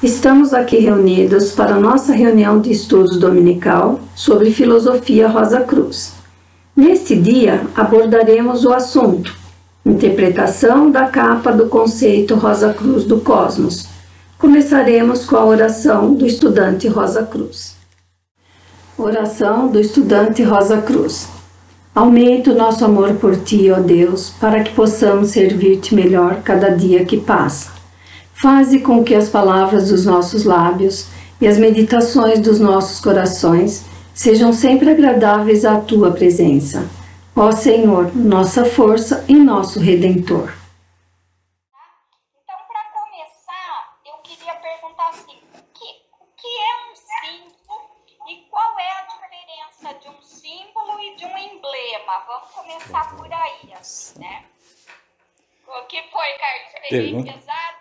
Estamos aqui reunidos para a nossa reunião de estudos dominical sobre filosofia Rosa Cruz. Neste dia abordaremos o assunto Interpretação da capa do conceito Rosa Cruz do Cosmos. Começaremos com a oração do estudante Rosa Cruz. Oração do estudante Rosa Cruz. Aumenta o nosso amor por Ti, ó Deus, para que possamos servir-te melhor cada dia que passa. Faze com que as palavras dos nossos lábios e as meditações dos nossos corações sejam sempre agradáveis à Tua presença. Ó Senhor, nossa força e nosso Redentor. Então, para começar, eu queria perguntar assim, o que é um símbolo e qual é a diferença de um símbolo e de um emblema? Vamos começar por aí, assim, né? O que foi, Carlos? Peguei pesado?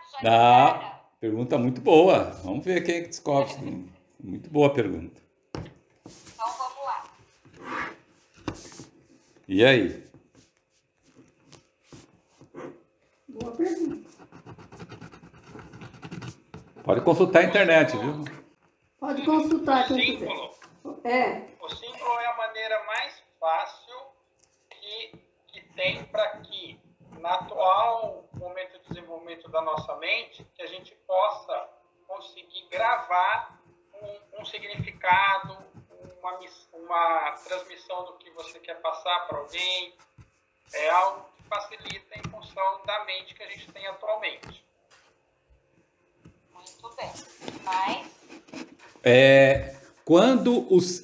Pergunta muito boa. Vamos ver quem é que descobre. Muito boa pergunta. Então vamos lá. E aí? Boa pergunta. Pode consultar a internet, viu? Pode consultar quem quiser. O símbolo é a maneira mais fácil que tem para que, no atual momento de desenvolvimento da nossa mente, que a gente possa conseguir gravar um significado, uma transmissão do que você quer passar para alguém. É algo que facilita em função da mente que a gente tem atualmente. Muito bem. Mas...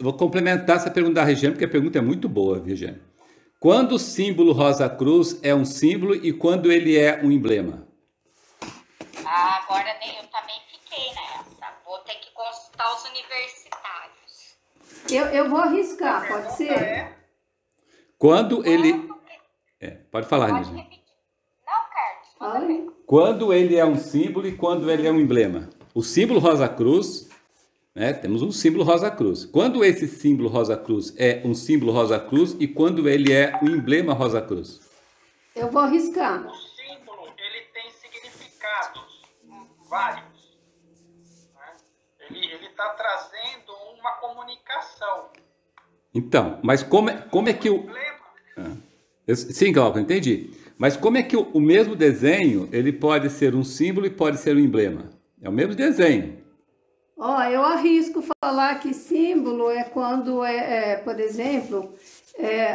Vou complementar essa pergunta da Regiane, porque a pergunta é muito boa, Regiane. Quando o símbolo Rosa Cruz é um símbolo e quando ele é um emblema? Agora eu também fiquei nessa. Vou ter que consultar os universitários. Eu vou arriscar, pode ser? Quando ele... pode falar, Pode Regiane. repetir. Não, Carlos, manda ver. Quando ele é um símbolo e quando ele é um emblema? O símbolo Rosa Cruz, né? Temos um símbolo Rosa Cruz. Quando esse símbolo Rosa Cruz é um símbolo Rosa Cruz e quando ele é um emblema Rosa Cruz? Eu vou arriscar. O símbolo, ele tem significados vários. Né? Ele está trazendo uma comunicação. Então, mas como é que o... Sim, Glauco, entendi. Mas como é que o mesmo desenho, ele pode ser um símbolo e pode ser um emblema? É o mesmo desenho. Eu arrisco falar que símbolo é quando, por exemplo,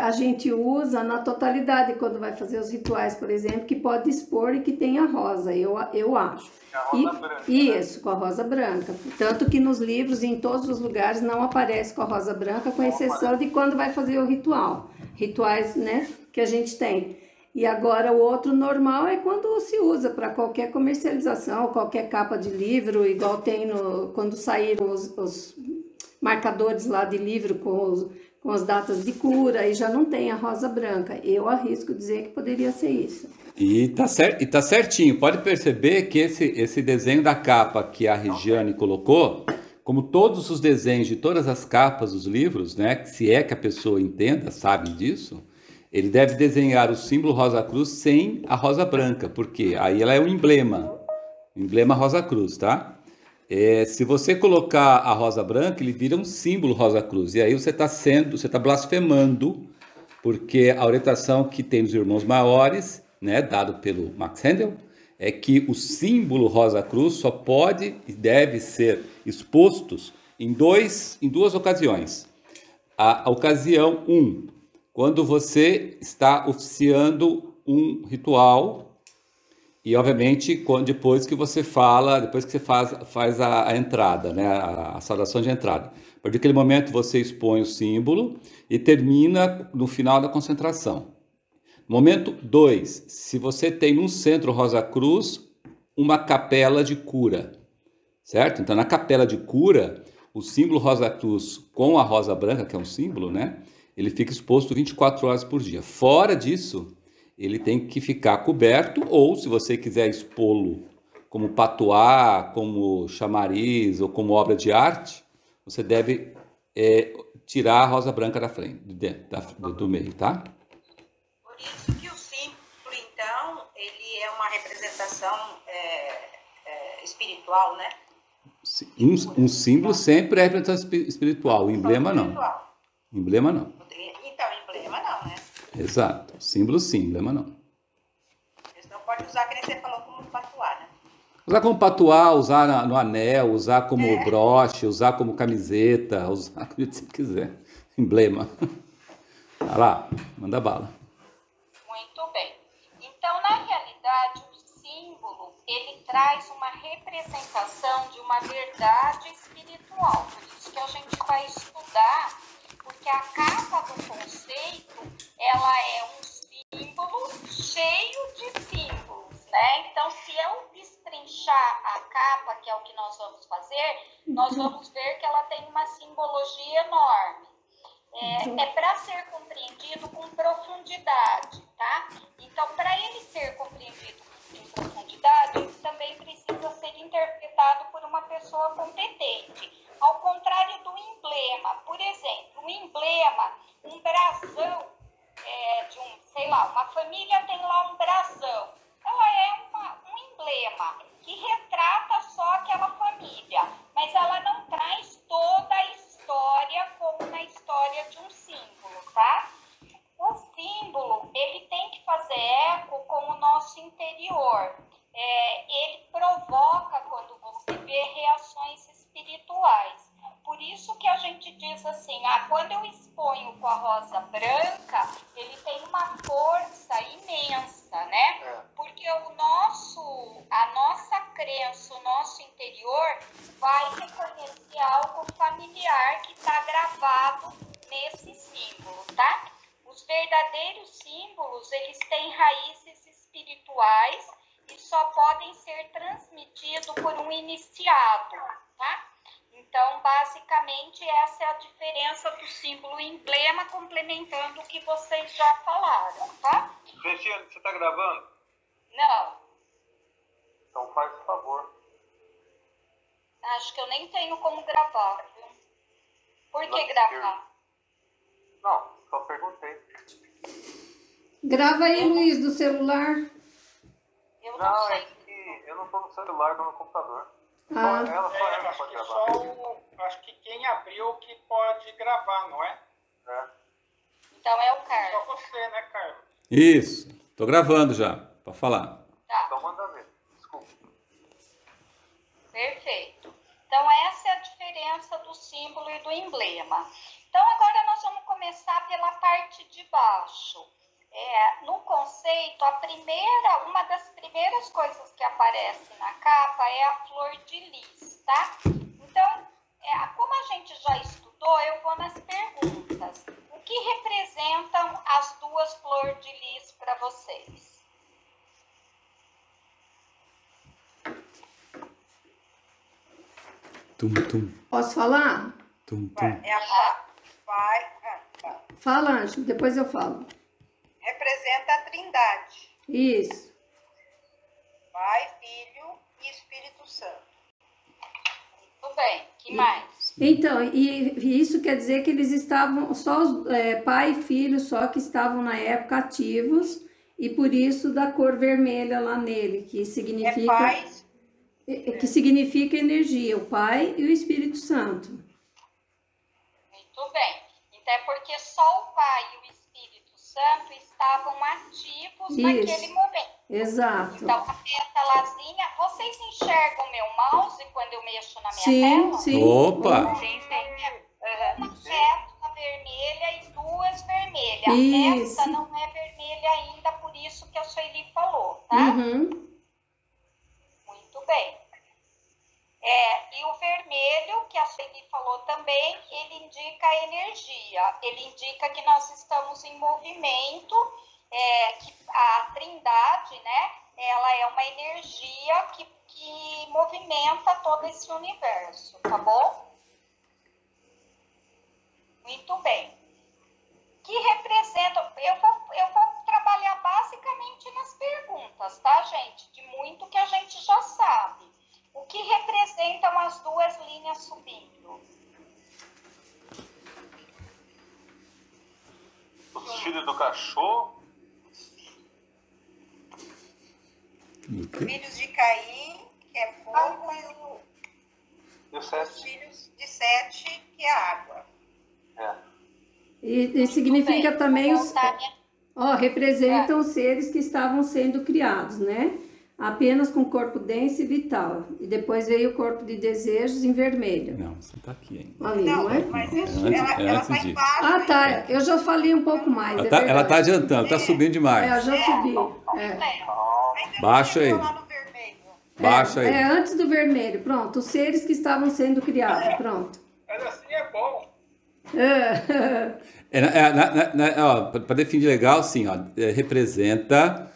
a gente usa na totalidade quando vai fazer os rituais, por exemplo, que pode expor e que tem a rosa, eu acho. A rosa branca. Isso, com a rosa branca. Tanto que nos livros, em todos os lugares, não aparece com a rosa branca, com exceção de quando vai fazer o ritual. Rituais, né, que a gente tem. E agora o outro normal é quando se usa para qualquer comercialização, qualquer capa de livro, igual tem quando saíram os marcadores lá de livro com as datas de cura, e já não tem a rosa branca. Eu arrisco dizer que poderia ser isso. E tá certinho. Pode perceber que esse desenho da capa que a Regiane colocou, como todos os desenhos de todas as capas dos livros, né, se é que a pessoa entenda, sabe disso, ele deve desenhar o símbolo Rosa Cruz sem a rosa branca, porque aí ela é um emblema Rosa Cruz, tá? Se você colocar a rosa branca, ele vira um símbolo Rosa Cruz, e aí você está blasfemando, porque a orientação que tem dos irmãos maiores, né, dado pelo Max Handel, é que o símbolo Rosa Cruz só pode e deve ser expostos em duas ocasiões. A ocasião 1, quando você está oficiando um ritual e, obviamente, depois que você faz a entrada, né, a saudação de entrada. A partir daquele momento você expõe o símbolo e termina no final da concentração. Momento 2, se você tem no centro Rosa Cruz uma capela de cura, certo? Então, na capela de cura, o símbolo Rosa Cruz com a rosa branca, que é um símbolo, né? Ele fica exposto 24 horas por dia. Fora disso, ele tem que ficar coberto, ou se você quiser expô-lo como patuá, como chamariz ou como obra de arte, você deve tirar a rosa branca da frente, do meio, tá? Por isso que o símbolo, então, ele é uma representação espiritual, né? Um símbolo sempre é representação espiritual, o emblema não. Espiritual. Emblema não. Então, emblema não, né? Exato. Símbolo sim, emblema não. Eles não podem usar, que nem você falou, como patuá, né? Usar como patuá, usar no anel, usar como broche, usar como camiseta, usar como você quiser. Emblema. Vai lá, manda bala. Muito bem. Então, na realidade, o símbolo, ele traz uma representação de uma verdade espiritual. Por isso que a gente vai estudar, porque a capa do conceito, ela é um símbolo cheio de símbolos, né? Então, se eu destrinchar a capa, que é o que nós vamos fazer, nós vamos ver que ela tem uma simbologia enorme. É para ser compreendido com profundidade, tá? Então, para ele ser compreendido em profundidade, ele também precisa ser interpretado por uma pessoa competente. Ao contrário do emblema. Por exemplo, um emblema, um brasão de uma família tem lá um brasão. Ela é um emblema que retrata só aquela família, mas ela não traz toda a história como na história de um símbolo, tá? O símbolo, ele tem que fazer eco com o nosso interior. Ele provoca, quando você vê, reações espirituais. Por isso que a gente diz assim, quando eu exponho com a rosa branca, ele tem uma força imensa, né? Porque a nossa crença, o nosso interior vai reconhecer algo familiar que está gravado nesse símbolo, tá? Os verdadeiros símbolos, eles têm raízes espirituais e só podem ser transmitidos por um iniciado, tá? Então, basicamente, essa é a diferença do símbolo e emblema, complementando o que vocês já falaram, tá? Regina, você está gravando? Não, Então faz o favor. acho que eu nem tenho como gravar, viu? Por que gravar? Não, só perguntei. Grava aí, Luiz, do celular. Eu não sei. Que eu não estou no celular, estou no computador. Ah. Ela pode gravar. Acho que quem abriu que pode gravar, não é? Então é o Só Carlos. você, né, Carlos? Isso. Tô gravando já, para falar. Tá. Então manda ver. Desculpa. Perfeito. Então, essa é a diferença do símbolo e do emblema. Então, agora nós vamos começar pela parte de baixo. No conceito, uma das primeiras coisas que aparece na capa é a flor de lis, tá? Então, como a gente já estudou, eu vou nas perguntas. O que representam as duas flores de lis para vocês? Tum, tum, Posso falar? tum, tum. É a pai. Fala, Ângelo, depois eu falo. Representa a Trindade. Isso. Pai, Filho e Espírito Santo. Tudo bem. Que mais? Então, e isso quer dizer que eles estavam, só pai e filho só que estavam na época ativos, e por isso da cor vermelha lá nele, que significa... Paz. Que significa energia, o Pai e o Espírito Santo. Muito bem. Então é porque só o Pai e o Espírito Santo estavam ativos naquele momento. Exato. Então a pétalazinha, vocês enxergam meu mouse quando eu mexo na minha tela? Sim. Opa! Sim. Uma pétala vermelha e duas vermelhas. Isso. Essa não é vermelha ainda, por isso que a Sueli falou, tá? Uhum. Muito bem. E o vermelho, que a Sueli falou também, ele indica a energia. Ele indica que nós estamos em movimento, que a Trindade, né? Ela é uma energia que movimenta todo esse universo, tá bom? Muito bem. Que representa... Eu vou trabalhar basicamente nas perguntas, tá, gente? De muito que a gente já sabe. O que representam as duas linhas subindo? Os filhos do cachorro. Filhos de Caim, que é fogo, E o Os Sete? filhos de Sete, que é a água. É. E significa Bem, também vou os... voltar minha- representam os seres que estavam sendo criados, né? Apenas com corpo denso e vital. E depois veio o corpo de desejos em vermelho. Não, você tá aqui ainda. Ali, Não, não é? mas É isso, antes- ela é antes tá disso. embaixo. Ah, tá. ainda. Eu já falei um pouco mais, Ela é tá verdade. adiantando, tá subindo Eu demais. já subi. Lembra? Ainda Baixa não chegou aí. lá no vermelho. Baixa aí. É antes do vermelho. Pronto, os seres que estavam sendo criados. Pronto. Mas assim é bom. Para definir legal, assim, representa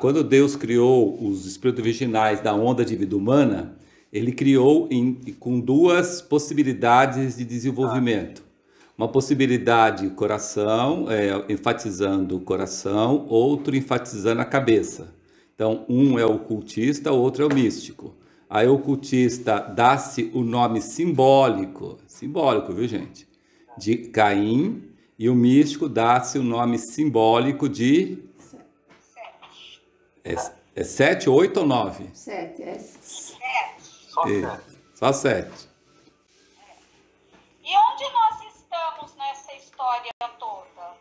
quando Deus criou os espíritos virginais da onda de vida humana, ele criou com duas possibilidades de desenvolvimento. Uma possibilidade coração, enfatizando o coração, outro enfatizando a cabeça. Então, um é o ocultista, o outro é o místico. Aí o ocultista dá-se o nome simbólico, viu, gente? De Caim, e o místico dá-se o nome simbólico de... É 7, 8 ou 9? 7, é. Só É, Sete. só 7. E onde nós estamos nessa história toda?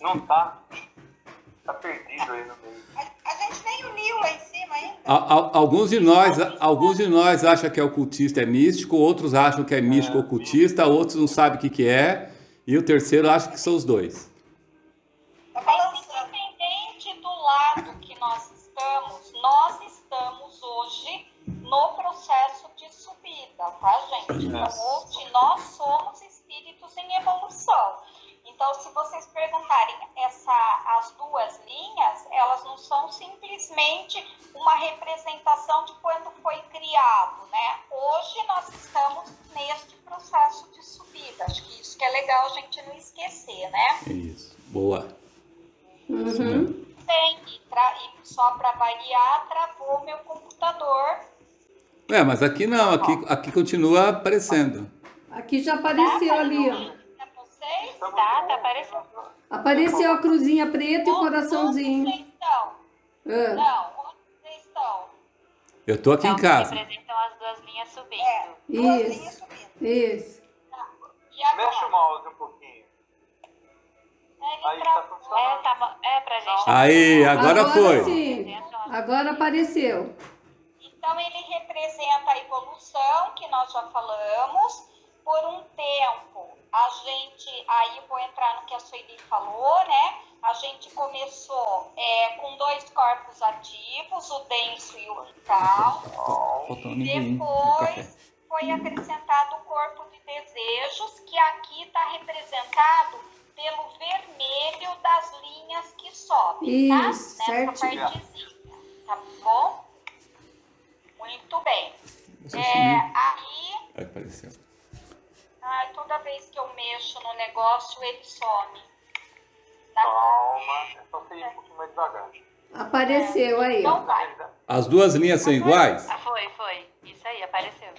Não tá. Tá perdido aí no meio. A gente nem uniu lá em cima ainda. Alguns de nós acham que é ocultista é místico, outros acham que é místico ocultista, outros não sabem o que é, e o terceiro acha que são os dois. Tá Mas balançando. independente do lado que nós estamos hoje no processo de subida, tá, gente? Então, hoje nós somos espíritos em evolução. Então, se vocês perguntarem, as duas linhas, elas não são simplesmente uma representação de quando foi criado, né? Hoje nós estamos neste processo de subida. Acho que isso que é legal a gente não esquecer, né? É isso. Boa. Uhum. Tem, e só para variar, travou meu computador. Mas aqui não, aqui continua aparecendo. Aqui já apareceu ali, ó. Pra vocês? Tá aparecendo. Apareceu a cruzinha preta e o coraçãozinho. Onde vocês estão? Ah, Não, onde vocês estão? Eu tô aqui em casa. Representam as duas linhas subindo. Duas linhas isso, subindo. isso. E agora? Mexe o mouse um pouquinho. Ele Aí tá travou. funcionando. Pra gente. Aí, agora foi. Sim. Agora apareceu. Então, ele representa a evolução, que nós já falamos. Por um tempo, aí eu vou entrar no que a Sueli falou, né? A gente começou com 2 corpos ativos, o denso e o vital. Faltou amendoim no café. Depois foi acrescentado o corpo de desejos, que aqui está representado pelo vermelho das linhas que sobem, tá? Isso, Nessa certinho. partezinha, tá bom? Muito bem. Você sumiu. Aí, Aí apareceu. toda vez que eu mexo no negócio, ele some. Calma. É só você ir um pouquinho mais devagar. Apareceu aí, ó. Então vai. As duas linhas são iguais? Foi. Isso aí, apareceu.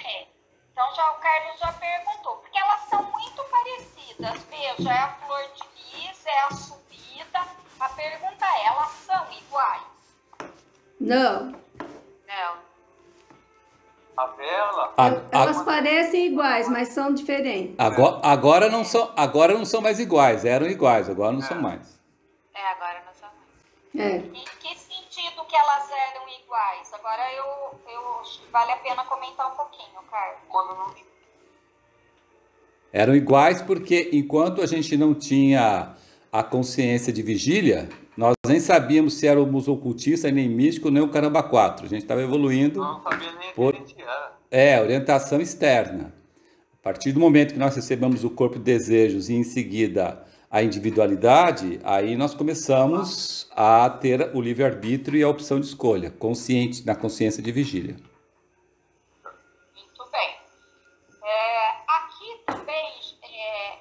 Então o Carlos já perguntou, porque elas são muito parecidas. Veja, é a flor de lis, é a subida. A pergunta é, elas são iguais? Não. Não. A vela. Elas parecem iguais, mas são diferentes. Agora não são mais iguais. Eram iguais, agora não são mais. Agora não são mais. É. Em que sentido que elas eram iguais? Agora eu acho que vale a pena comentar um pouquinho, Carlos. Quando não. Eram iguais porque enquanto a gente não tinha a consciência de vigília, nós nem sabíamos se éramos ocultista, nem místico, nem o caramba 4. A gente estava evoluindo. Não sabia nem o que a gente era. Orientação externa. A partir do momento que nós recebemos o corpo de desejos e em seguida a individualidade, aí nós começamos a ter o livre-arbítrio e a opção de escolha, consciente, na consciência de vigília. Muito bem. Aqui também,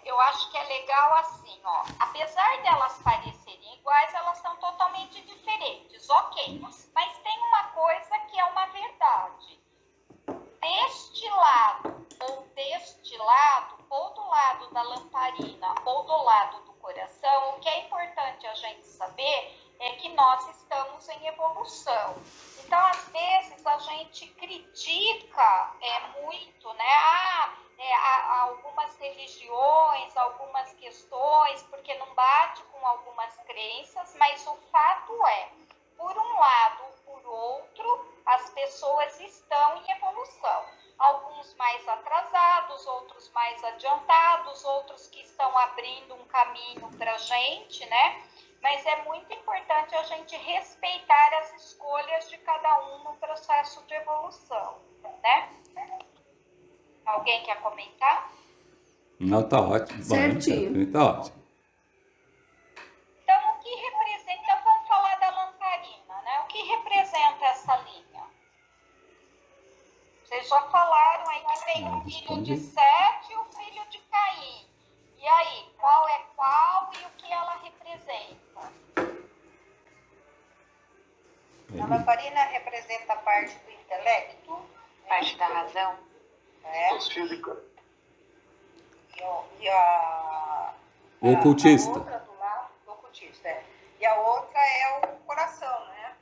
eu acho que é legal assim, ó. Apesar delas parecerem iguais, elas são totalmente diferentes, ok. Mas tem uma coisa que é uma verdade. Deste lado, ou do lado da lamparina, ou do lado do coração, o que é importante a gente saber é que nós estamos em evolução. Então, às vezes, a gente critica muito, né? Algumas religiões, algumas questões, porque não bate com algumas crenças, mas o fato é, por um lado ou por outro, as pessoas estão em evolução. Alguns mais atrasados, outros mais adiantados, outros que estão abrindo um caminho para a gente, né? Mas é muito importante a gente respeitar as escolhas de cada um no processo de evolução, né? Alguém quer comentar? Não, tá ótimo. Certinho. Tá ótimo. Então, o que representa... Então, vamos falar da lamparina, né? O que representa essa linha? Vocês já falaram aí que tem o filho de Sete e o filho de Caim. E aí, qual é qual e o que ela representa? A lamparina representa a parte do intelecto, Parte da razão. né? O ocultista. A outra do lado, o ocultista, é. E a outra é o coração, né?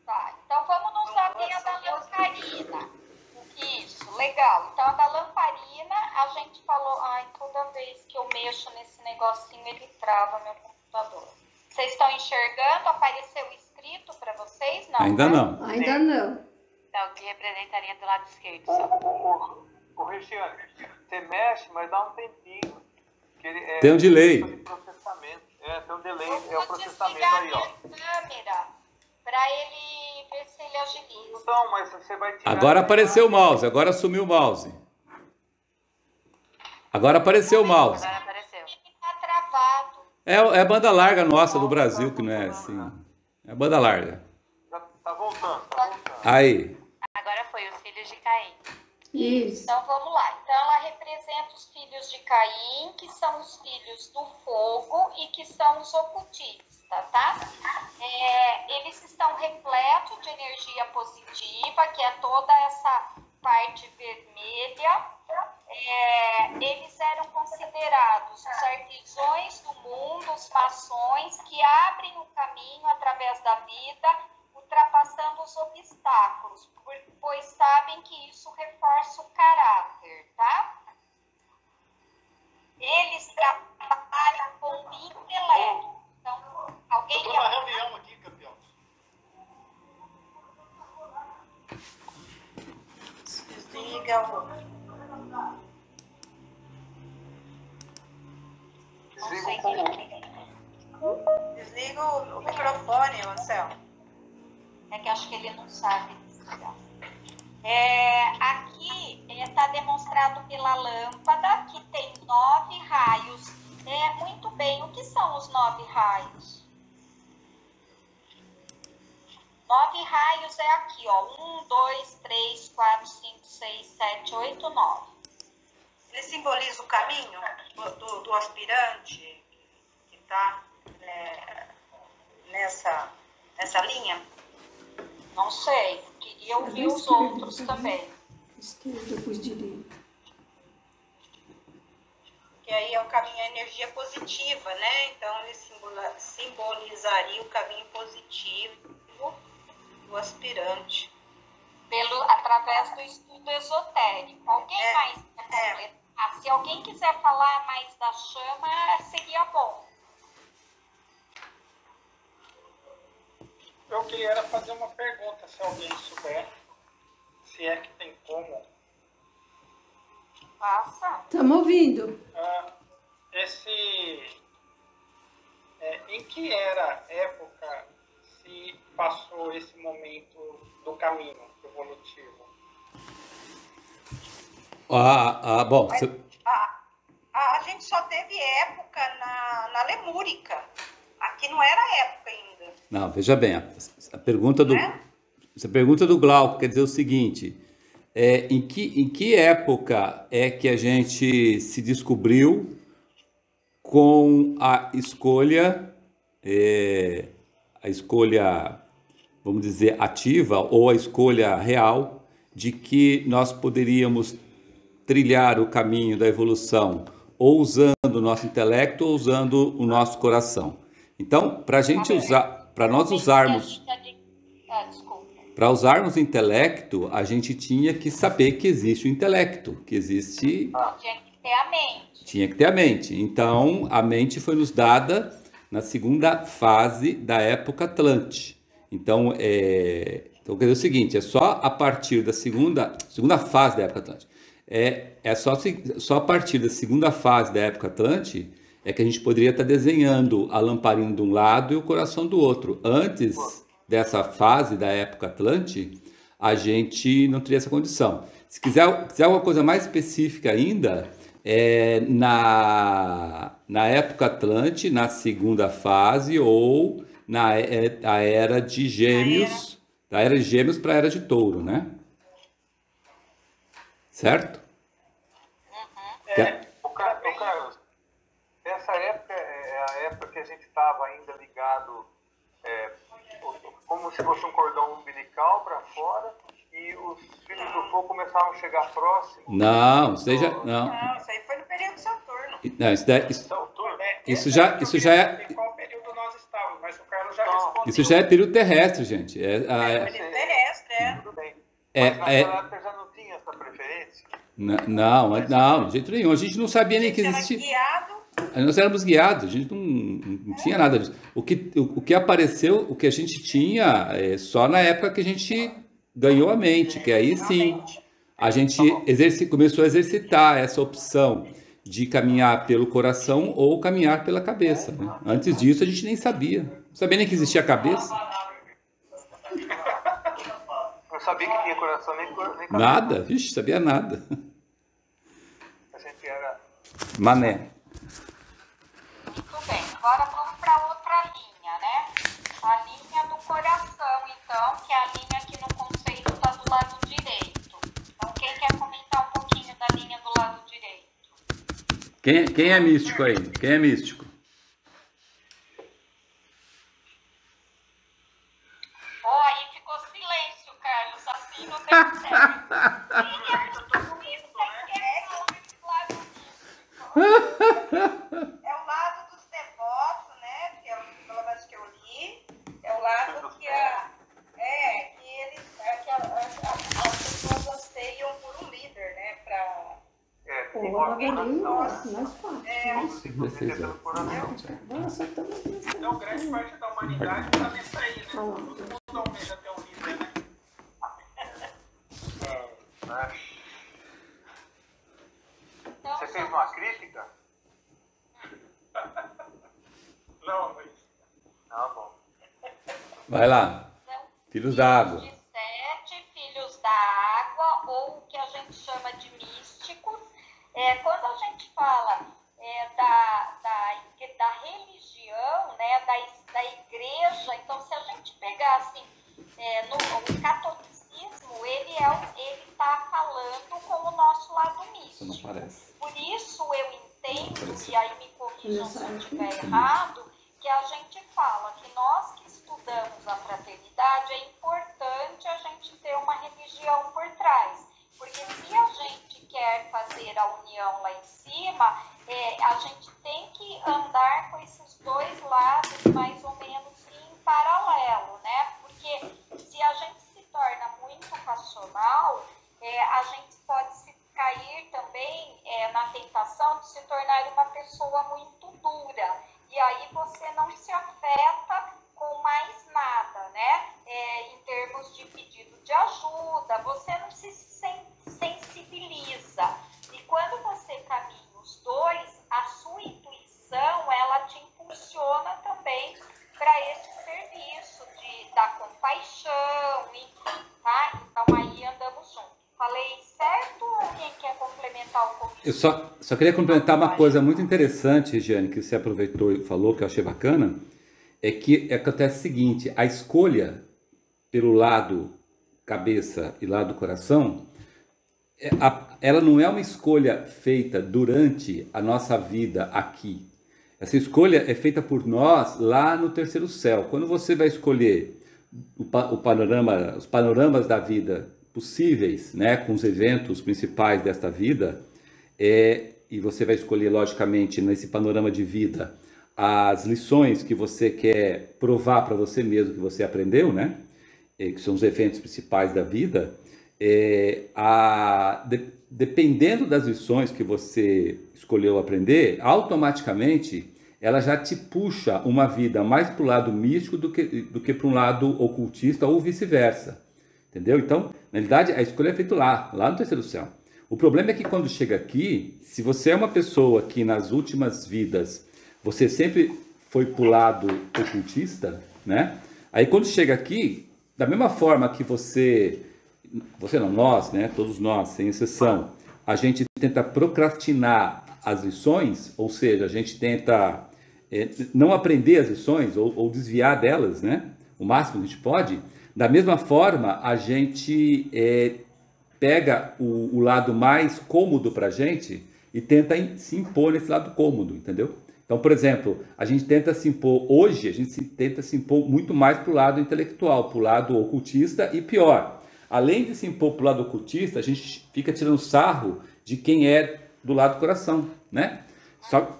Tá, então vamos nos ater a da lamparina. Isso, legal. Então, a da lamparina, a gente falou... Ai, toda vez que eu mexo nesse negocinho, ele trava meu computador. Vocês estão enxergando? Apareceu escrito para vocês? Não, Ainda né? não. Ainda não. Então, o que representaria do lado esquerdo? Ô, Regiane, você mexe, mas dá um tempinho. Que ele, Tem um delay. De processamento. Tem um delay, Eu é o vou processamento desligar aí, ó. minha câmera para ele ver se ele agiliza. Então, mas você vai tirar... Agora apareceu o mouse, agora sumiu o mouse. Agora apareceu o mouse. Agora apareceu. Ele tá travado. É banda larga nossa do Brasil, que não é assim. É banda larga. Já tá voltando, tá voltando. Aí. Agora foi os filhos de Caim. Isso. Então, vamos lá. Então, ela representa os filhos de Caim, que são os filhos do fogo e que são os ocultistas, tá? Eles estão repletos de energia positiva, que é toda essa parte vermelha. Eles eram considerados os artesãos do mundo, os maçons, que abrem o caminho através da vida, ultrapassando os obstáculos, pois sabem que isso reforça o caráter, tá? Eles trabalham com o intelecto. Então, alguém Estou na reunião aqui, campeão. Desliga Desliga o microfone, Marcelo. É que acho que ele não sabe desligar. Aqui está demonstrado pela lâmpada que tem 9 raios. Muito bem, o que são os 9 raios? 9 raios é aqui, ó. 1, 2, 3, 4, 5, 6, 7, 8, 9. Ele simboliza o caminho do aspirante que está nessa linha? Não sei, queria ouvir os outros também. Esquerda, depois direita. Que aí é o caminho, a energia positiva, né? Então ele simbolizaria o caminho positivo do aspirante. Através do estudo esotérico. Alguém mais quer completar? Se alguém quiser falar mais da chama, seria bom. Eu queria fazer uma pergunta, se alguém souber, se é que tem como. Faça. Estamos ouvindo. Em que época se passou esse momento do caminho evolutivo? Bom, A gente só teve época na Lemúrica. Aqui não era época ainda. não, veja bem, a pergunta do Glauco quer dizer o seguinte: em que época é que a gente se descobriu com a escolha, vamos dizer, ativa, ou a escolha real de que nós poderíamos trilhar o caminho da evolução ou usando o nosso intelecto ou usando o nosso coração? Então, para a gente usar, para nós usarmos, Desculpa. para usarmos o intelecto, a gente tinha que saber que existe o intelecto, que existe, Tinha que ter a mente. tinha que ter a mente. Então, a mente foi nos dada na segunda fase da época Atlante. Então, então quer dizer o seguinte, é só a partir da segunda fase da época Atlante. É só a partir da segunda fase da época Atlante é que a gente poderia estar desenhando a lamparina de um lado e o coração do outro. Antes dessa fase da época Atlante, a gente não teria essa condição. Se quiser alguma coisa mais específica ainda, na época Atlante, na segunda fase, ou a era de Gêmeos, da era de Gêmeos para a era de Touro, né? Certo? Ô, Carlos, essa época é a época que a gente estava ainda ligado, como se fosse um cordão umbilical para fora, e os filhos do fogo começaram a chegar próximos. Não, Não, isso aí foi no período de Saturno. Não, Saturno, isso já é. Em qual período nós estávamos, mas o Carlos já respondeu. Isso já é período terrestre, gente. Período terrestre, tudo bem. É, Mas naquela época já não tinha essa preferência? Não, de jeito nenhum. A gente não sabia nem que era existia. guiado. Nós éramos guiados, a gente não tinha nada disso. O que apareceu, o que a gente tinha, só na época que a gente ganhou a mente, que aí sim a gente começou a exercitar essa opção de caminhar pelo coração ou caminhar pela cabeça, né? Antes disso a gente nem sabia. Não sabia nem que existia a cabeça. Não sabia que tinha coração nem cabeça. Nada, vixe, sabia nada. A gente era... Mané. Muito bem, agora vamos para outra linha, né? A linha do coração, então, que é a linha que no conceito está do lado direito. Então, quem quer comentar um pouquinho da linha do lado direito? Quem é místico aí? Quem é místico? Oh, aí ficou silêncio, Carlos, assim não tem certo. É o lado dos devotos, né? Que é pelo menos que eu li. É o lado que as pessoas anseiam por um líder, né? Então, grande parte da humanidade está nessa aí, né? Todo mundo almeja ter um líder, né? Então, Você fez uma crítica? Não, Luiz. Não, bom. Vai lá. Filhos da água. De sete, filhos da água, ou o que a gente chama de místicos. Quando a gente fala da religião, né, da igreja, então se a gente pegar assim, o catolicismo, ele está falando com o nosso lado místico. Isso não parece. Por isso eu entendo, e aí me corrijam se eu estiver errado, que a gente fala que nós que estudamos a fraternidade, é importante a gente ter uma religião por trás. Porque se a gente quer fazer a união lá em cima, a gente tem que andar com esses dois lados mais ou menos em paralelo, né? Porque se a gente se torna muito passional, a gente pode cair também na tentação de se tornar uma pessoa muito dura. E aí você não se afeta com mais nada, né? Em termos de pedido de ajuda, você não se sensibiliza. E quando você caminha os dois, a sua intuição, ela te impulsiona também para esse serviço da compaixão, enfim, tá? Então aí andamos juntos. Falei certo ou alguém quer complementar um pouquinho? Eu só queria complementar uma coisa muito interessante, Regiane, que você aproveitou e falou, que eu achei bacana, é que acontece o seguinte, a escolha pelo lado cabeça e lado coração, ela não é uma escolha feita durante a nossa vida aqui. Essa escolha é feita por nós lá no terceiro céu. Quando você vai escolher os panoramas da vida possíveis, né, com os eventos principais desta vida, e você vai escolher, logicamente, nesse panorama de vida, as lições que você quer provar para você mesmo que você aprendeu, né? Que são os eventos principais da vida, dependendo das lições que você escolheu aprender, automaticamente ela já te puxa uma vida mais para o lado místico do que para um lado ocultista ou vice-versa. Entendeu? Então, na realidade, a escolha é feita lá no terceiro céu. O problema é que quando chega aqui, se você é uma pessoa que nas últimas vidas você sempre foi para o lado ocultista, né? Aí quando chega aqui, da mesma forma que você não, nós, né? Todos nós, sem exceção, a gente tenta procrastinar as lições, ou seja, a gente tenta não aprender as lições ou desviar delas, né? O máximo que a gente pode. Da mesma forma, a gente pega o lado mais cômodo para a gente e tenta se impor nesse lado cômodo, entendeu? Então, por exemplo, a gente tenta se impor, hoje, a gente tenta se impor muito mais para o lado intelectual, para o lado ocultista e pior. Além de se impor para o lado ocultista, a gente fica tirando sarro de quem é do lado do coração, né?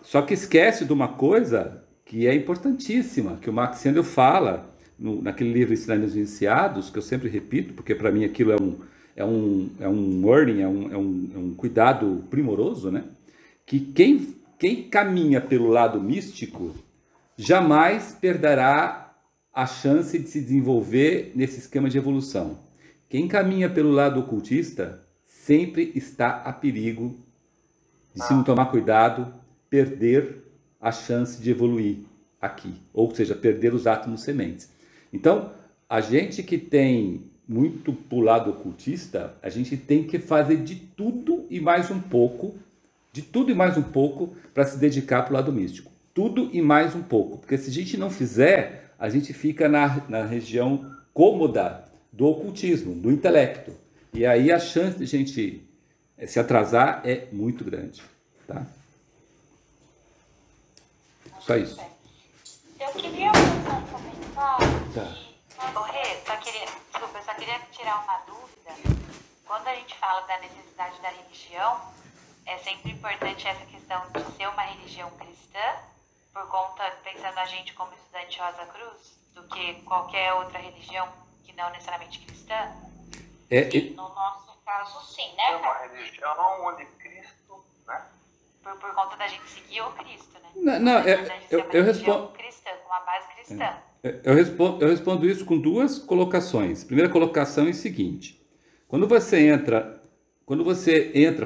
Só que esquece de uma coisa que é importantíssima, que o Max Sandel fala naquele livro Ensinando os Iniciados, que eu sempre repito, porque para mim aquilo é um learning, é um cuidado primoroso, né? Que quem caminha pelo lado místico jamais perderá a chance de se desenvolver nesse esquema de evolução. Quem caminha pelo lado ocultista sempre está a perigo de, se não tomar cuidado, perder a chance de evoluir aqui, ou seja, perder os átomos sementes. Então, a gente que tem muito para o lado ocultista, a gente tem que fazer de tudo e mais um pouco para se dedicar para o lado místico. Tudo e mais um pouco, porque se a gente não fizer, a gente fica na região cômoda do ocultismo, do intelecto. E aí a chance de a gente se atrasar é muito grande, tá? Só isso. Eu queria fazer um comentário. Tá. Ô, Rê, desculpa, eu só queria tirar uma dúvida. Quando a gente fala da necessidade da religião, é sempre importante essa questão de ser uma religião cristã, por conta, pensando a gente como estudante Rosa Cruz, do que qualquer outra religião que não necessariamente cristã? No nosso caso, sim, né? É uma religião onde Cristo, né? Por conta da gente seguir o Cristo, né? Eu respondo cristã, com uma base cristã. Eu respondo isso com duas colocações. Primeira colocação é a seguinte: quando você entra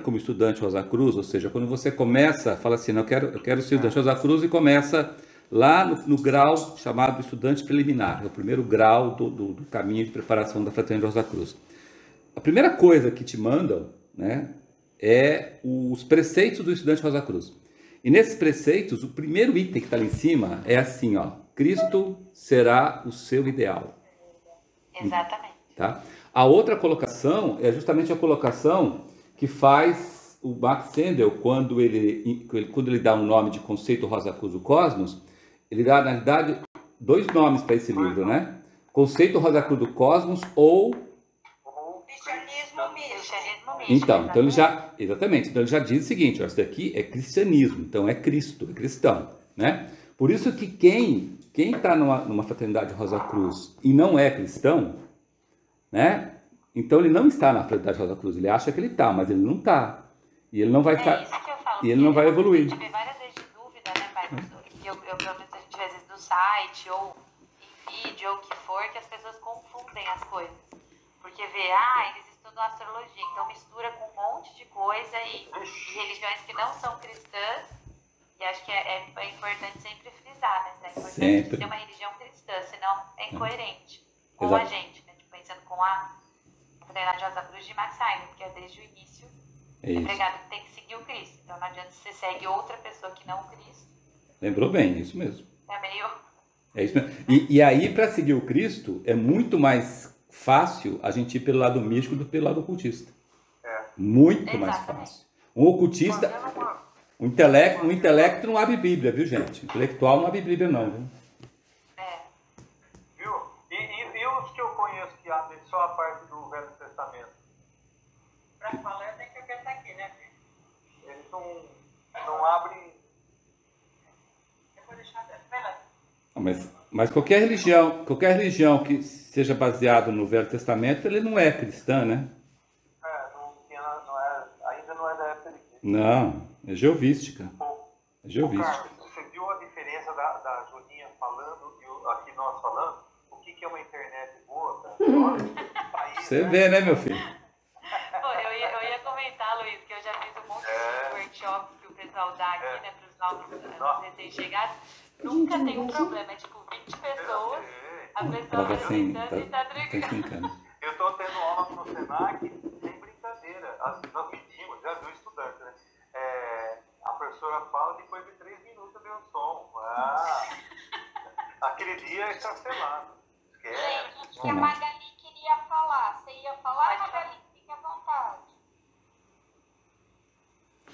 como estudante Rosa Cruz, ou seja, quando você começa, fala assim, eu quero ser estudante Rosa Cruz, e começa lá no grau chamado estudante preliminar, é o primeiro grau do caminho de preparação da Fraternidade Rosa Cruz. A primeira coisa que te mandam, né, é os preceitos do estudante Rosa Cruz. E nesses preceitos, o primeiro item que está ali em cima é assim, ó: Cristo será o seu ideal. Exatamente. Tá? A outra colocação é justamente a colocação que faz o Max Sandel quando ele dá um nome de Conceito Rosa Cruz do Cosmos. Ele dá, na verdade, dois nomes para esse livro, né? Conceito Rosa Cruz do Cosmos ou Cristianismo místico. Então ele já, exatamente, então ele já diz o seguinte, ó, isso daqui é cristianismo, então é Cristo, é cristão, né? Por isso que quem está numa fraternidade Rosa Cruz e não é cristão, né? Então ele não está na fraternidade Rosa Cruz, ele acha que ele está, mas ele não está. E ele não vai isso que eu falo, e ele não vai evoluir. A gente vê várias vezes de dúvida, né, pai? Que eu pelo menos a gente vê às vezes no site, ou em vídeo, ou o que for, que as pessoas confundem as coisas. Porque eles estudam astrologia, então mistura com um monte de coisa e religiões que não são cristãs. E acho que é importante sempre frisar, né? É importante sempre ser uma religião cristã, senão é incoerente com a gente, né? Tipo, pensando com a Fraternidade Rosa Cruz de Max Heine, porque desde o início é pregado que tem que seguir o Cristo. Então não adianta você segue outra pessoa que não o Cristo. Lembrou bem, é isso mesmo. É meio... É isso mesmo. E aí, para seguir o Cristo, é muito mais fácil a gente ir pelo lado místico do que pelo lado ocultista. Muito mais fácil. Um ocultista... O intelecto não abre Bíblia, viu, gente? O intelectual não abre Bíblia, não, viu? Viu? E os que eu conheço que abrem só a parte do Velho Testamento? Para falar, tem que apertar aqui, né, filho? Eles não abrem. Eu vou deixar Mas qualquer religião que seja baseada no Velho Testamento, ele não é cristã, né? Ainda não é da época de Cristo. Não, é jeovística. É Ô, jeovística. Carlos, você viu a diferença da Joninha falando e aqui nós falando? O que é uma internet boa, cara? Você vê, né, meu filho? Pô, eu ia comentar, Luiz, que eu já fiz um monte de workshops que o pessoal dá aqui, né, para os novos recém-chegados. Nunca tem um problema, é tipo 20 pessoas, a pessoa Ela tá tá assim, gritando e tá brincando. brincando. Eu tô tendo aula no Senac, sem brincadeira. Nós medimos, já viu estudante, né? A professora fala, depois de 3 minutos deu um som. Aquele dia é cancelado. Gente, que a Magali queria falar. Você ia falar, Magali? Fique à vontade.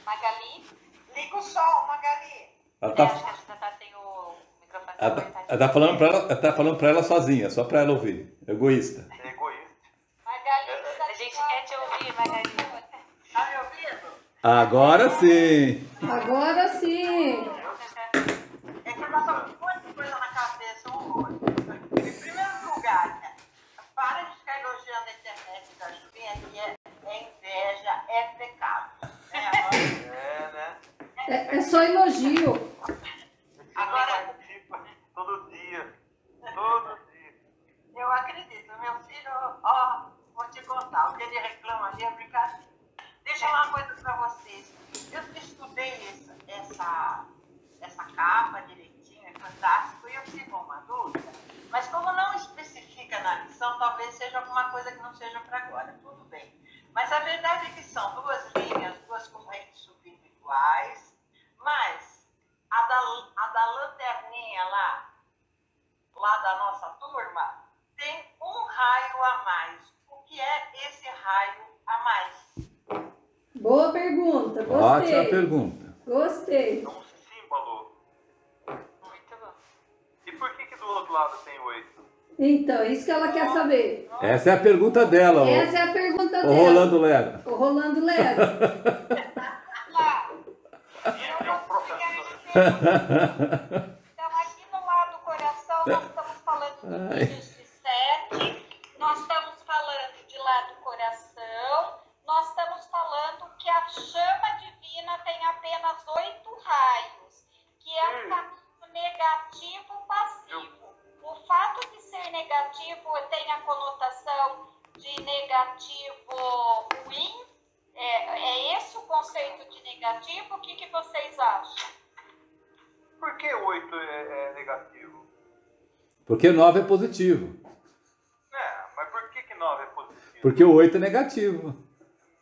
Magali? Liga o som, Magali. Ela Acho que tá, a gente tá sem o microfone conversado. ela tá falando pra ela sozinha, só pra ela ouvir. Egoísta. É egoísta. Magali, A gente quer te ouvir, Magali. Tá me ouvindo? Agora sim! Agora sim! É que eu já tô com muita coisa na cabeça, um horror. Em primeiro lugar, para de ficar elogiando a internet da Julinha, que é inveja, é pecado. Né? É só elogio. Agora- Participa todo dia. Todo dia. Eu acredito, meu filho, ó, vou te contar, o que ele reclama ali é brincadeira. Deixa eu falar uma coisa pra vocês. Eu estudei essa capa direitinho, é fantástico, e eu tive uma dúvida, mas como não especifica na lição, talvez seja alguma coisa que não seja para agora, tudo bem. Mas a verdade é que são 2 linhas, 2 correntes subindividuais, mas a da lanterninha lá da nossa turma, tem um raio a mais. O que é esse raio a mais? Boa pergunta, Ótima gostei. pergunta. Gostei. É um símbolo. Muito bom. E por que do outro lado tem 8? Então, isso que ela quer saber. Essa é a pergunta dela, Essa é a pergunta o dela. Rolando Lero. O Rolando Lero. lá. É um professor. Então, aqui no lado do coração, nós estamos falando do Vídeos de 7, nós estamos falando de lá do coração, nós estamos falando que a chama divina tem apenas 8 raios, que é um caminho negativo passivo. O fato de ser negativo tem a conotação de negativo ruim? É esse o conceito de negativo? O que vocês acham? Por que 8 é negativo? Porque 9 é positivo. Mas por que 9 é positivo? Porque o 8 é negativo.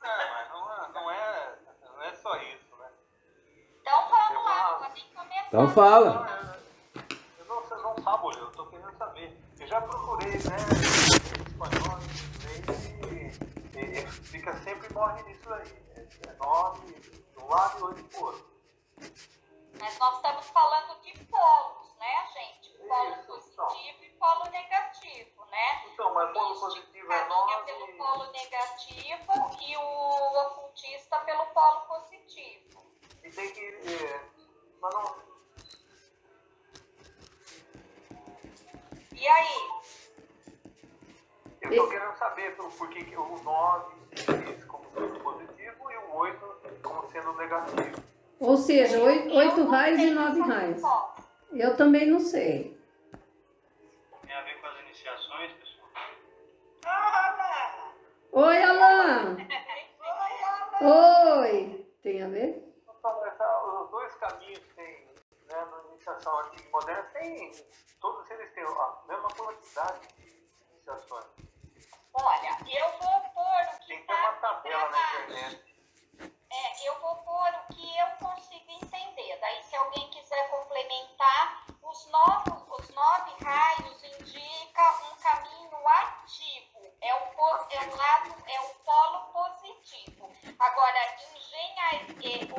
Mas não é só isso, né? Então vamos lá, podem começar. Então fala. Você não sabe, olha, eu tô querendo saber. Eu já procurei, né? Espanhol, inglês, e fica sempre morre nisso aí. É 9 de um lado e 8 do outro. Mas nós estamos falando de polos, né, gente? Polo Isso, positivo e polo negativo, né? Então, mas polo O positivo é caminha 9. pelo polo negativo e o ocultista pelo polo positivo. E tem que. Mas não. E aí? Eu tô querendo saber por que o 9 diz como sendo positivo e o 8 como sendo negativo. Ou seja, Eu 8 não raios e sei 9 essa raios. resposta. Eu também não sei. Tem a ver com as iniciações, pessoal? Oi, Alain. Oi. Tem a ver? Então, os 2 caminhos têm, né, na iniciação antiga e moderna, todos eles têm a mesma quantidade de iniciações. Olha, eu vou pôr o que Tem que ter uma está tabela na internet. eu vou pôr o que eu consigo entender. Daí, se alguém quiser complementar, os 9 raios indicam um caminho ativo. É o polo positivo. Agora,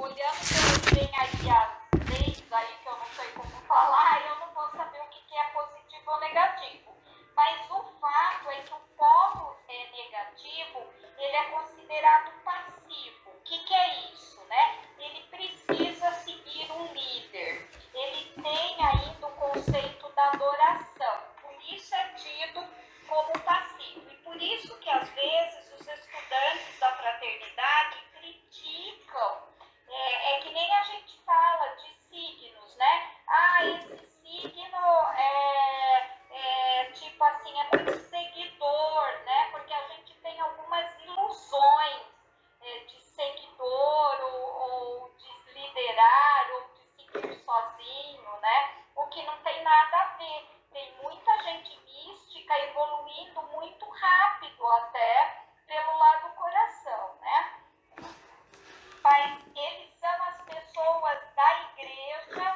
olhando para engenharia 6, aí que eu não sei como falar, eu não vou saber o que é positivo ou negativo. Mas o fato é que o polo negativo, ele é considerado passivo. O que é isso, né? Ele precisa seguir um líder. Ele tem aí ter nada a ver. Tem muita gente mística evoluindo muito rápido até pelo lado coração, né? Mas eles são as pessoas da igreja,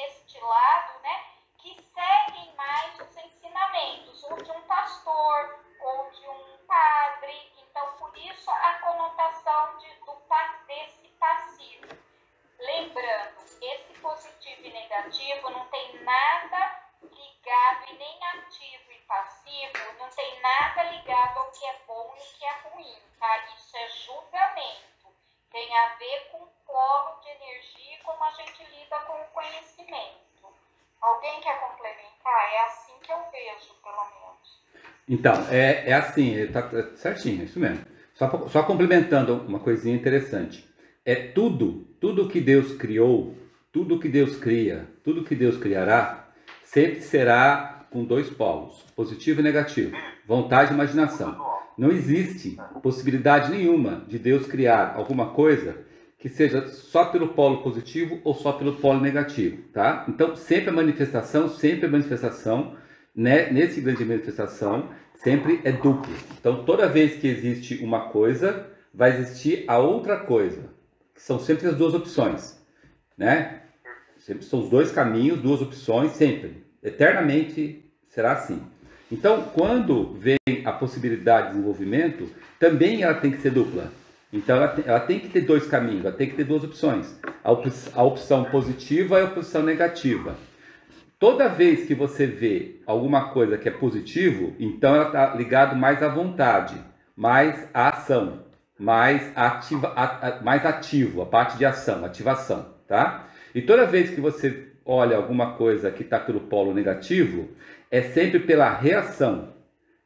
este lado, né, que seguem mais os ensinamentos, ou de um pastor, ou de um padre. Então, por isso a conotação desse passivo. Lembrando, esse positivo e negativo não tem nada ligado, e nem ativo e passivo, não tem nada ligado ao que é bom e o que é ruim, tá? Isso é julgamento. Tem a ver com o polo de energia e como a gente lida com o conhecimento. Alguém quer complementar? É assim que eu vejo, pelo menos. Então, é assim, tá certinho, é isso mesmo. Só complementando uma coisinha interessante. É tudo que Deus criou, tudo que Deus cria, tudo que Deus criará, sempre será com dois polos, positivo e negativo, vontade e imaginação. Não existe possibilidade nenhuma de Deus criar alguma coisa que seja só pelo polo positivo ou só pelo polo negativo, tá? Então, sempre a manifestação, né? Nesse grande manifestação, sempre é duplo. Então, toda vez que existe uma coisa, vai existir a outra coisa, que são sempre as duas opções, né? Sempre são os dois caminhos, duas opções, sempre. Eternamente será assim. Então, quando vem a possibilidade de desenvolvimento, também ela tem que ser dupla. Então, ela tem que ter dois caminhos, ela tem que ter duas opções. A opção positiva e a opção negativa. Toda vez que você vê alguma coisa que é positivo, então ela está ligada mais à vontade, mais à ação, mais ativo, a parte de ação, ativação, tá? E toda vez que você olha alguma coisa que está pelo polo negativo, é sempre pela reação,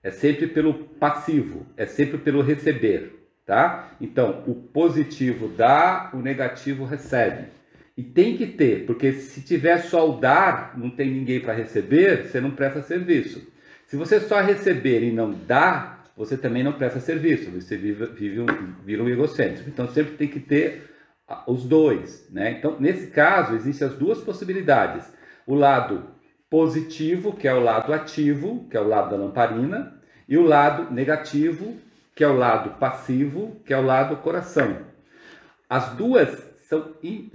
é sempre pelo passivo, é sempre pelo receber, tá? Então, o positivo dá, o negativo recebe. E tem que ter, porque se tiver só o dar, não tem ninguém para receber, você não presta serviço. Se você só receber e não dá, você também não presta serviço, você vira um egocêntrico. Então, sempre tem que ter os dois, né? Então, nesse caso, existem as duas possibilidades. O lado positivo, que é o lado ativo, que é o lado da lamparina, e o lado negativo, que é o lado passivo, que é o lado coração. As duas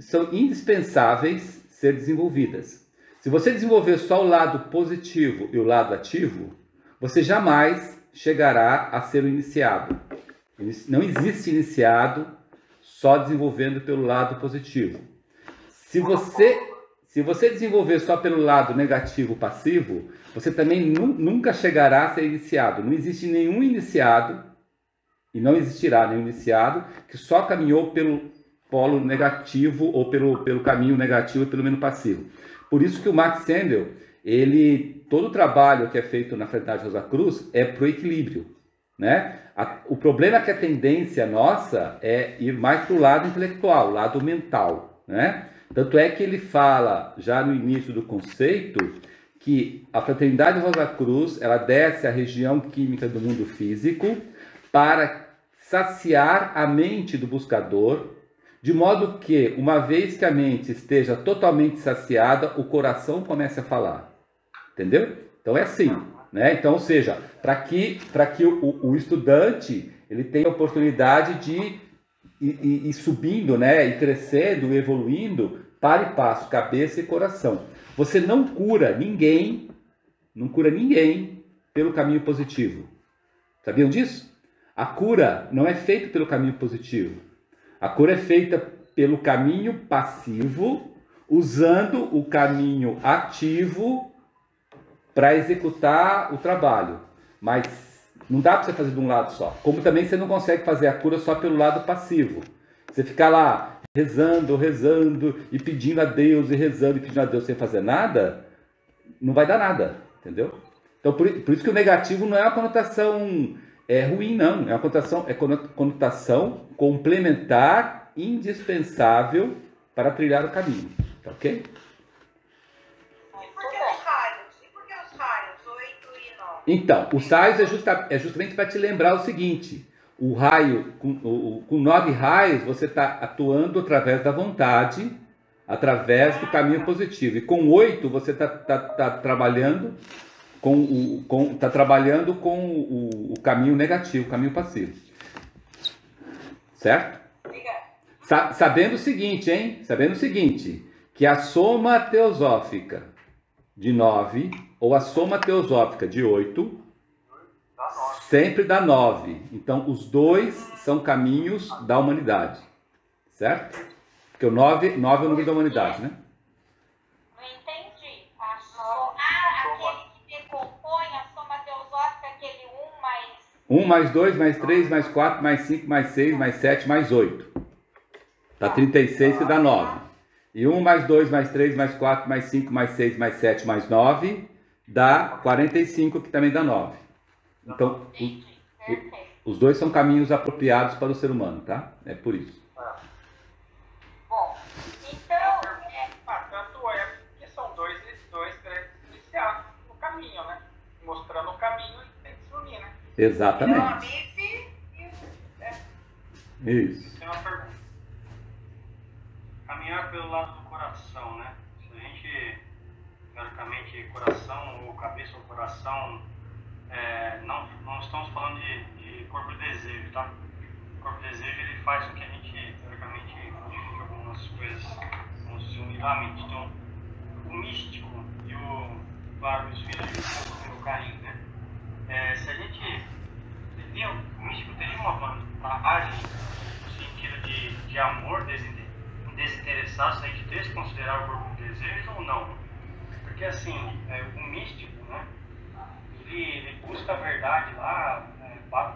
são indispensáveis ser desenvolvidas. Se você desenvolver só o lado positivo e o lado ativo, você jamais chegará a ser o iniciado. Não existe iniciado só desenvolvendo pelo lado positivo. Se você desenvolver só pelo lado negativo passivo, você também nunca chegará a ser iniciado. Não existe nenhum iniciado, e não existirá nenhum iniciado, que só caminhou pelo polo negativo ou pelo caminho negativo e pelo menos passivo. Por isso que o Max Sendel, todo o trabalho que é feito na Fraternidade Rosa Cruz é para o equilíbrio, né? O problema é que a tendência nossa é ir mais para o lado intelectual, o lado mental, né? Tanto é que ele fala, já no início do conceito, que a Fraternidade Rosa Cruz, ela desce a região química do mundo físico para saciar a mente do buscador, de modo que, uma vez que a mente esteja totalmente saciada, o coração comece a falar. Entendeu? Então é assim, né? Então, ou seja, para que o estudante ele tenha a oportunidade de ir subindo, né? E crescendo, evoluindo, para e passo, cabeça e coração. Você não cura ninguém pelo caminho positivo. Sabiam disso? A cura não é feita pelo caminho positivo. A cura é feita pelo caminho passivo, usando o caminho ativo para executar o trabalho. Mas não dá para você fazer de um lado só. Como também você não consegue fazer a cura só pelo lado passivo. Você ficar lá rezando e pedindo a Deus, e rezando e pedindo a Deus sem fazer nada, não vai dar nada, entendeu? Então, por isso que o negativo não é uma conotação ruim, não. É uma conotação complementar, indispensável para trilhar o caminho. Tá ok? E por que os raios? 8 e 9? Então, os raios é justamente para te lembrar o seguinte. O raio, com 9 raios, você está atuando através da vontade, através do caminho positivo. E com 8 você está trabalhando com o caminho negativo, o caminho passivo. Certo? Sabendo o seguinte, hein? Sabendo o seguinte, que a soma teosófica de 9 ou a soma teosófica de 8 sempre dá 9. Então, os dois são caminhos da humanidade. Certo? Porque o 9 é o número da humanidade, né? Não entendi. Aquele que decompõe a soma teosófica, aquele 1 mais... 1 mais 2, mais 3, mais 4, mais 5, mais 6, mais 7, mais 8. Dá 36, que dá 9. E 1 mais 2, mais 3, mais 4, mais 5, mais 6, mais 7, mais 9, dá 45, que também dá 9. Então, os dois são caminhos apropriados para o ser humano, tá? É por isso. Bom, então... Tanto é que são dois grandes iniciados no caminho, né? Mostrando o caminho e tem que se unir, né? Exatamente. Isso. Tem uma pergunta. Caminhar pelo lado do coração, né? Se a gente, teoricamente, coração ou cabeça ou coração, não estamos falando de corpo de desejo, tá? O corpo de desejo, ele faz com que a gente, teoricamente, modifique algumas coisas, vamos se unir à mente. Então, o místico e os filhos do Caim, né? Se a gente... O místico teria uma vantagem no sentido de amor desinteressado, se a gente desconsiderar o corpo de desejo ou não. Porque assim, o místico, né, ele busca a verdade lá,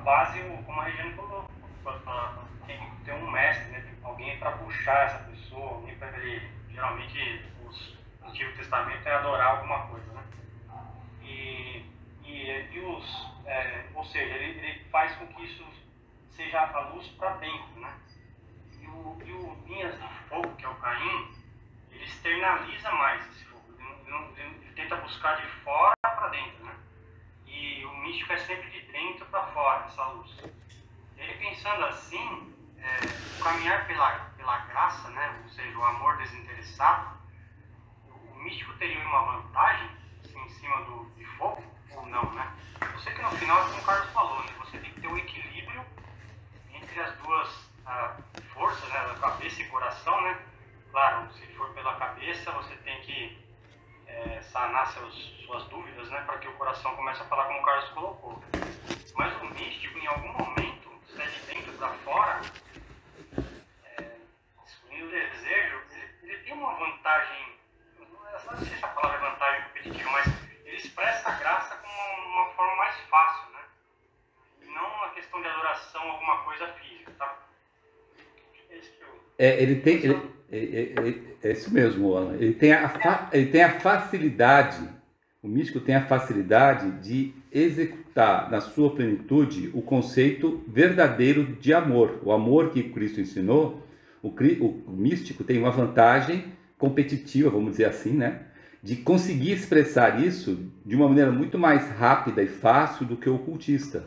base, como a Regiane falou, tem que ter um mestre, né, alguém para puxar essa pessoa, alguém para ele, geralmente o Antigo Testamento é adorar alguma coisa, né? Ou seja, ele faz com que isso seja a luz para dentro, né? E o Linhas de Fogo, que é o Caim, ele externaliza mais esse fogo. Ele tenta buscar de fora para dentro, né? E o místico é sempre de dentro para fora, essa luz. Ele pensando assim, caminhar pela graça, né? Ou seja, o amor desinteressado, o místico teria uma vantagem assim, em cima de fogo ou não, né? Eu sei que no final, como o Carlos falou, né? Você tem que ter um equilíbrio entre as duas forças, né, da cabeça e coração, né? Claro, se for pela cabeça, você tem que sanar suas dúvidas, né, para que o coração comece a falar como o Carlos colocou. Mas o místico, em algum momento, se é de dentro para fora, exprimindo o desejo, ele tem uma vantagem, não sei se a palavra é vantagem competitiva, mas ele expressa a graça com uma forma mais fácil, né? E não uma questão de adoração, alguma coisa física, tá? É isso mesmo, Alan. Ele tem a facilidade, o místico tem a facilidade de executar na sua plenitude o conceito verdadeiro de amor. O amor que Cristo ensinou, o místico tem uma vantagem competitiva, vamos dizer assim, né? De conseguir expressar isso de uma maneira muito mais rápida e fácil do que o ocultista.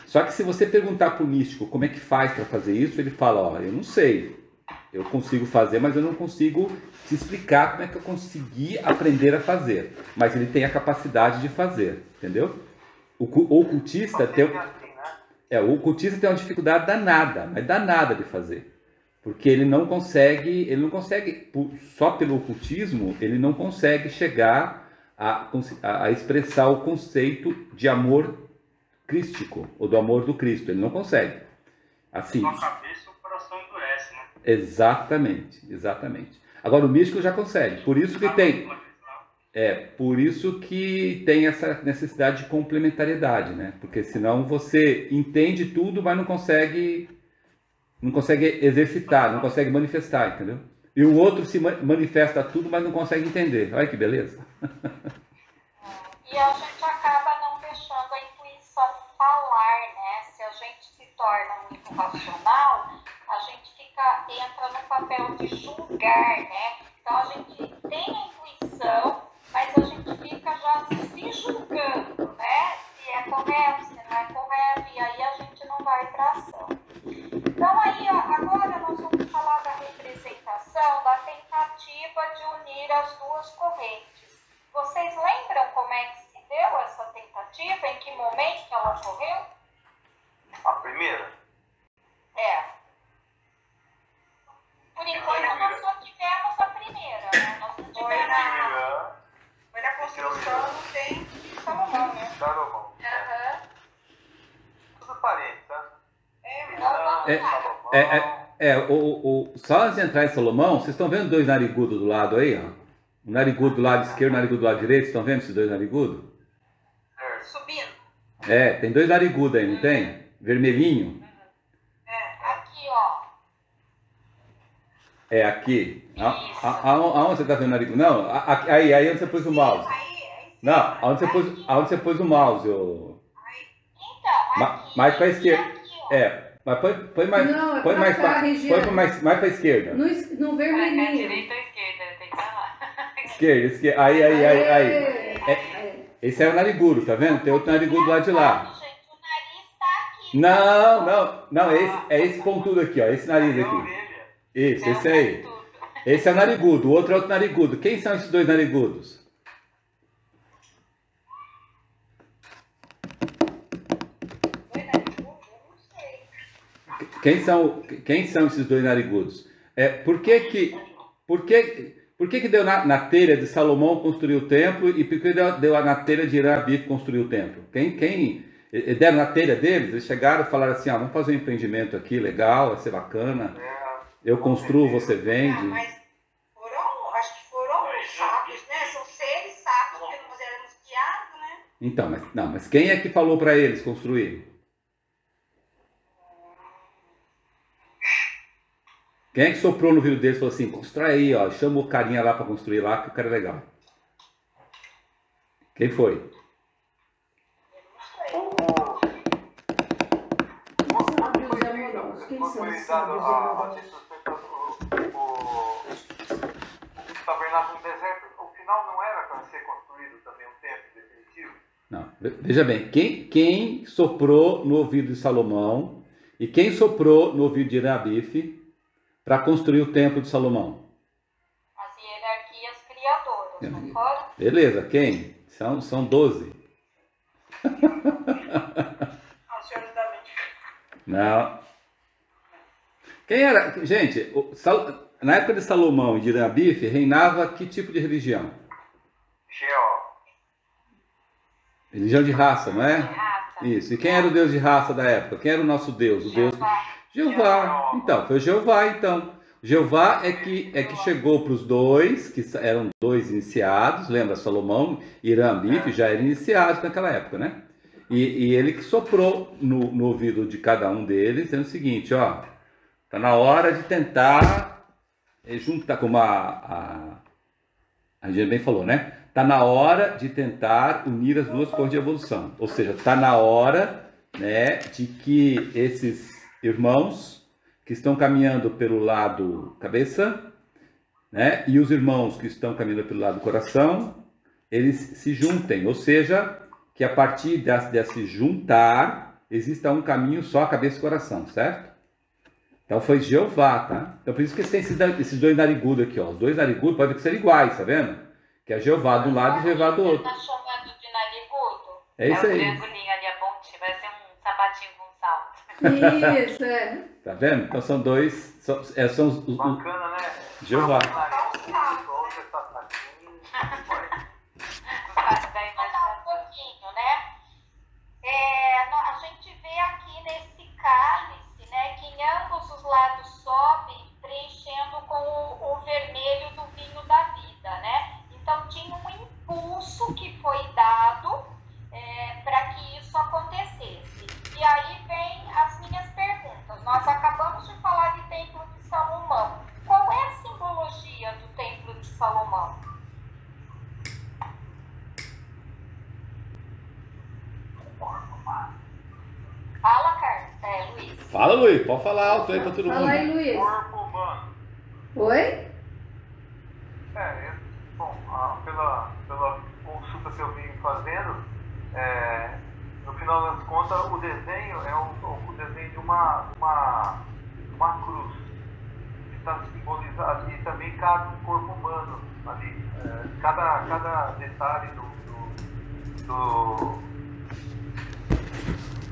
Só que se você perguntar para o místico como é que faz para fazer isso, ele fala, eu não sei, eu consigo fazer, mas eu não consigo te explicar como é que eu consegui aprender a fazer. Mas ele tem a capacidade de fazer, entendeu? O ocultista tem uma dificuldade danada, mas danada de fazer. Porque ele não consegue, só pelo ocultismo, ele não consegue chegar a expressar o conceito de amor crístico, ou do amor do Cristo. Ele não consegue. Assim. Com a cabeça o coração endurece, né? Exatamente. Agora o místico já consegue. Por isso que tem essa necessidade de complementariedade, né? Porque senão você entende tudo, mas não consegue exercitar, não consegue manifestar, entendeu? E o outro se manifesta tudo, mas não consegue entender. Olha que beleza. E a gente acaba não deixando a intuição falar, né? Se a gente se torna muito racional, a gente entra no papel de julgar, né? Então a gente tem a intuição, mas a gente fica já se julgando, né? Se é correto, se não é correto, e aí a gente não vai para ação. Então aí, agora nós vamos falar da representação da tentativa também que ela ocorreu? A primeira? É. Por enquanto nós só tivemos a primeira, né? Nós não Foi tivemos na, foi na construção do templo de Salomão, né? Salomão. Aham. Tudo parente, tá? Só antes de entrar em Salomão, vocês estão vendo dois narigudos do lado aí, ó? O narigudo do lado esquerdo e o narigudo do lado direito, vocês estão vendo esses dois narigudos? Subindo. É, tem dois narigudos aí, não tem? Vermelhinho. Aqui, ó. É aqui. Aonde você está vendo o narigudo? Não, aí onde você pôs o mouse. Não, aonde você pôs o mouse. Então, aqui. Mais para a esquerda. Aqui, ó. É, mas põe mais, Não, põe é mais pra cá, para Regiane. mais para a esquerda. No Vai na vermelhinho. direita ou esquerda? Tem que estar lá. Esquerda. Aí. Esse é o narigudo, tá vendo? Tem outro narigudo lá de lá. Gente, o nariz tá aqui. Não, é esse pontudo aqui, ó, esse nariz É a aqui. orelha. Isso, esse aí. Esse é o narigudo, o outro é outro narigudo. Quem são esses dois narigudos? Foi narigudo? Eu não sei. Quem são esses dois narigudos? Por que deu na telha de Salomão construir o templo e por que deu na telha de Irã-Abif construir o templo? Quem deram na telha deles? Eles chegaram e falaram assim, vamos fazer um empreendimento aqui legal, vai ser bacana. Eu construo, você vende. Mas acho que foram sábios, né? São seres sábios, porque nós éramos guiados, né? Então, mas quem é que falou para eles construir? Quem é que soprou no ouvido deles e falou assim, constrói aí, ó, chama o carinha lá para construir lá, que o cara é legal. Quem foi? Quem são Foi os dado sábios a amorosos? o tabernáculo no deserto, o final não era para ser construído também um templo definitivo? Não, veja bem, quem soprou no ouvido de Salomão e quem soprou no ouvido de Irã-Abif para construir o templo de Salomão? As hierarquias criadoras, não foram? Beleza, quem? São 12. Os senhores da mente. Não. Quem era? Gente, na época de Salomão e de Irã-Abif, reinava que tipo de religião? Sheol. Religião de raça, não é? Raça. Isso. E quem era o Deus de raça da época? Quem era o nosso Deus? O Deus Jeová. Então, foi o Jeová, então. Jeová é que chegou para os dois, que eram dois iniciados, lembra? Salomão e Irã-Abif já eram iniciados naquela época, né? E ele que soprou no ouvido de cada um deles, dizendo o seguinte, ó, tá na hora de tentar juntar, como a Regiane bem falou, né? Tá na hora de tentar unir as duas cores de evolução. Ou seja, tá na hora, né, de que esses irmãos que estão caminhando pelo lado cabeça, né, e os irmãos que estão caminhando pelo lado coração, eles se juntem. Ou seja, que a partir desse juntar, exista um caminho só, cabeça e coração, certo? Então foi Jeová, tá? Então por isso que tem esses dois narigudos aqui, ó. Os dois narigudos podem ser iguais, tá vendo? Que é Jeová de um lado e Jeová do outro. Você tá chamando de narigudo? É isso o aí. triangulinho ali, a pontinha, vai ser um sapatinho com salto. Isso, é. Tá vendo? Então são dois. São os Bacana, né? Jeová. Da Falar um pouquinho, né? A gente vê aqui nesse cálice, né, que em ambos os lados sobe, preenchendo com o vermelho do vinho da vida, né? Então tinha um impulso que foi dado para que isso acontecesse. E aí vem as minhas perguntas. Nós acabamos de falar de Templo de Salomão. Qual é a simbologia do Templo de Salomão? Fala, Luiz. Fala, Luiz. Pode falar alto aí pra todo mundo. Fala aí, Luiz. Corpo humano. Oi? Bom, pela consulta que eu vim fazendo, no final das contas, o desenho é o desenho de uma cruz. Que está simbolizado, e também cabe um corpo humano ali. Cada detalhe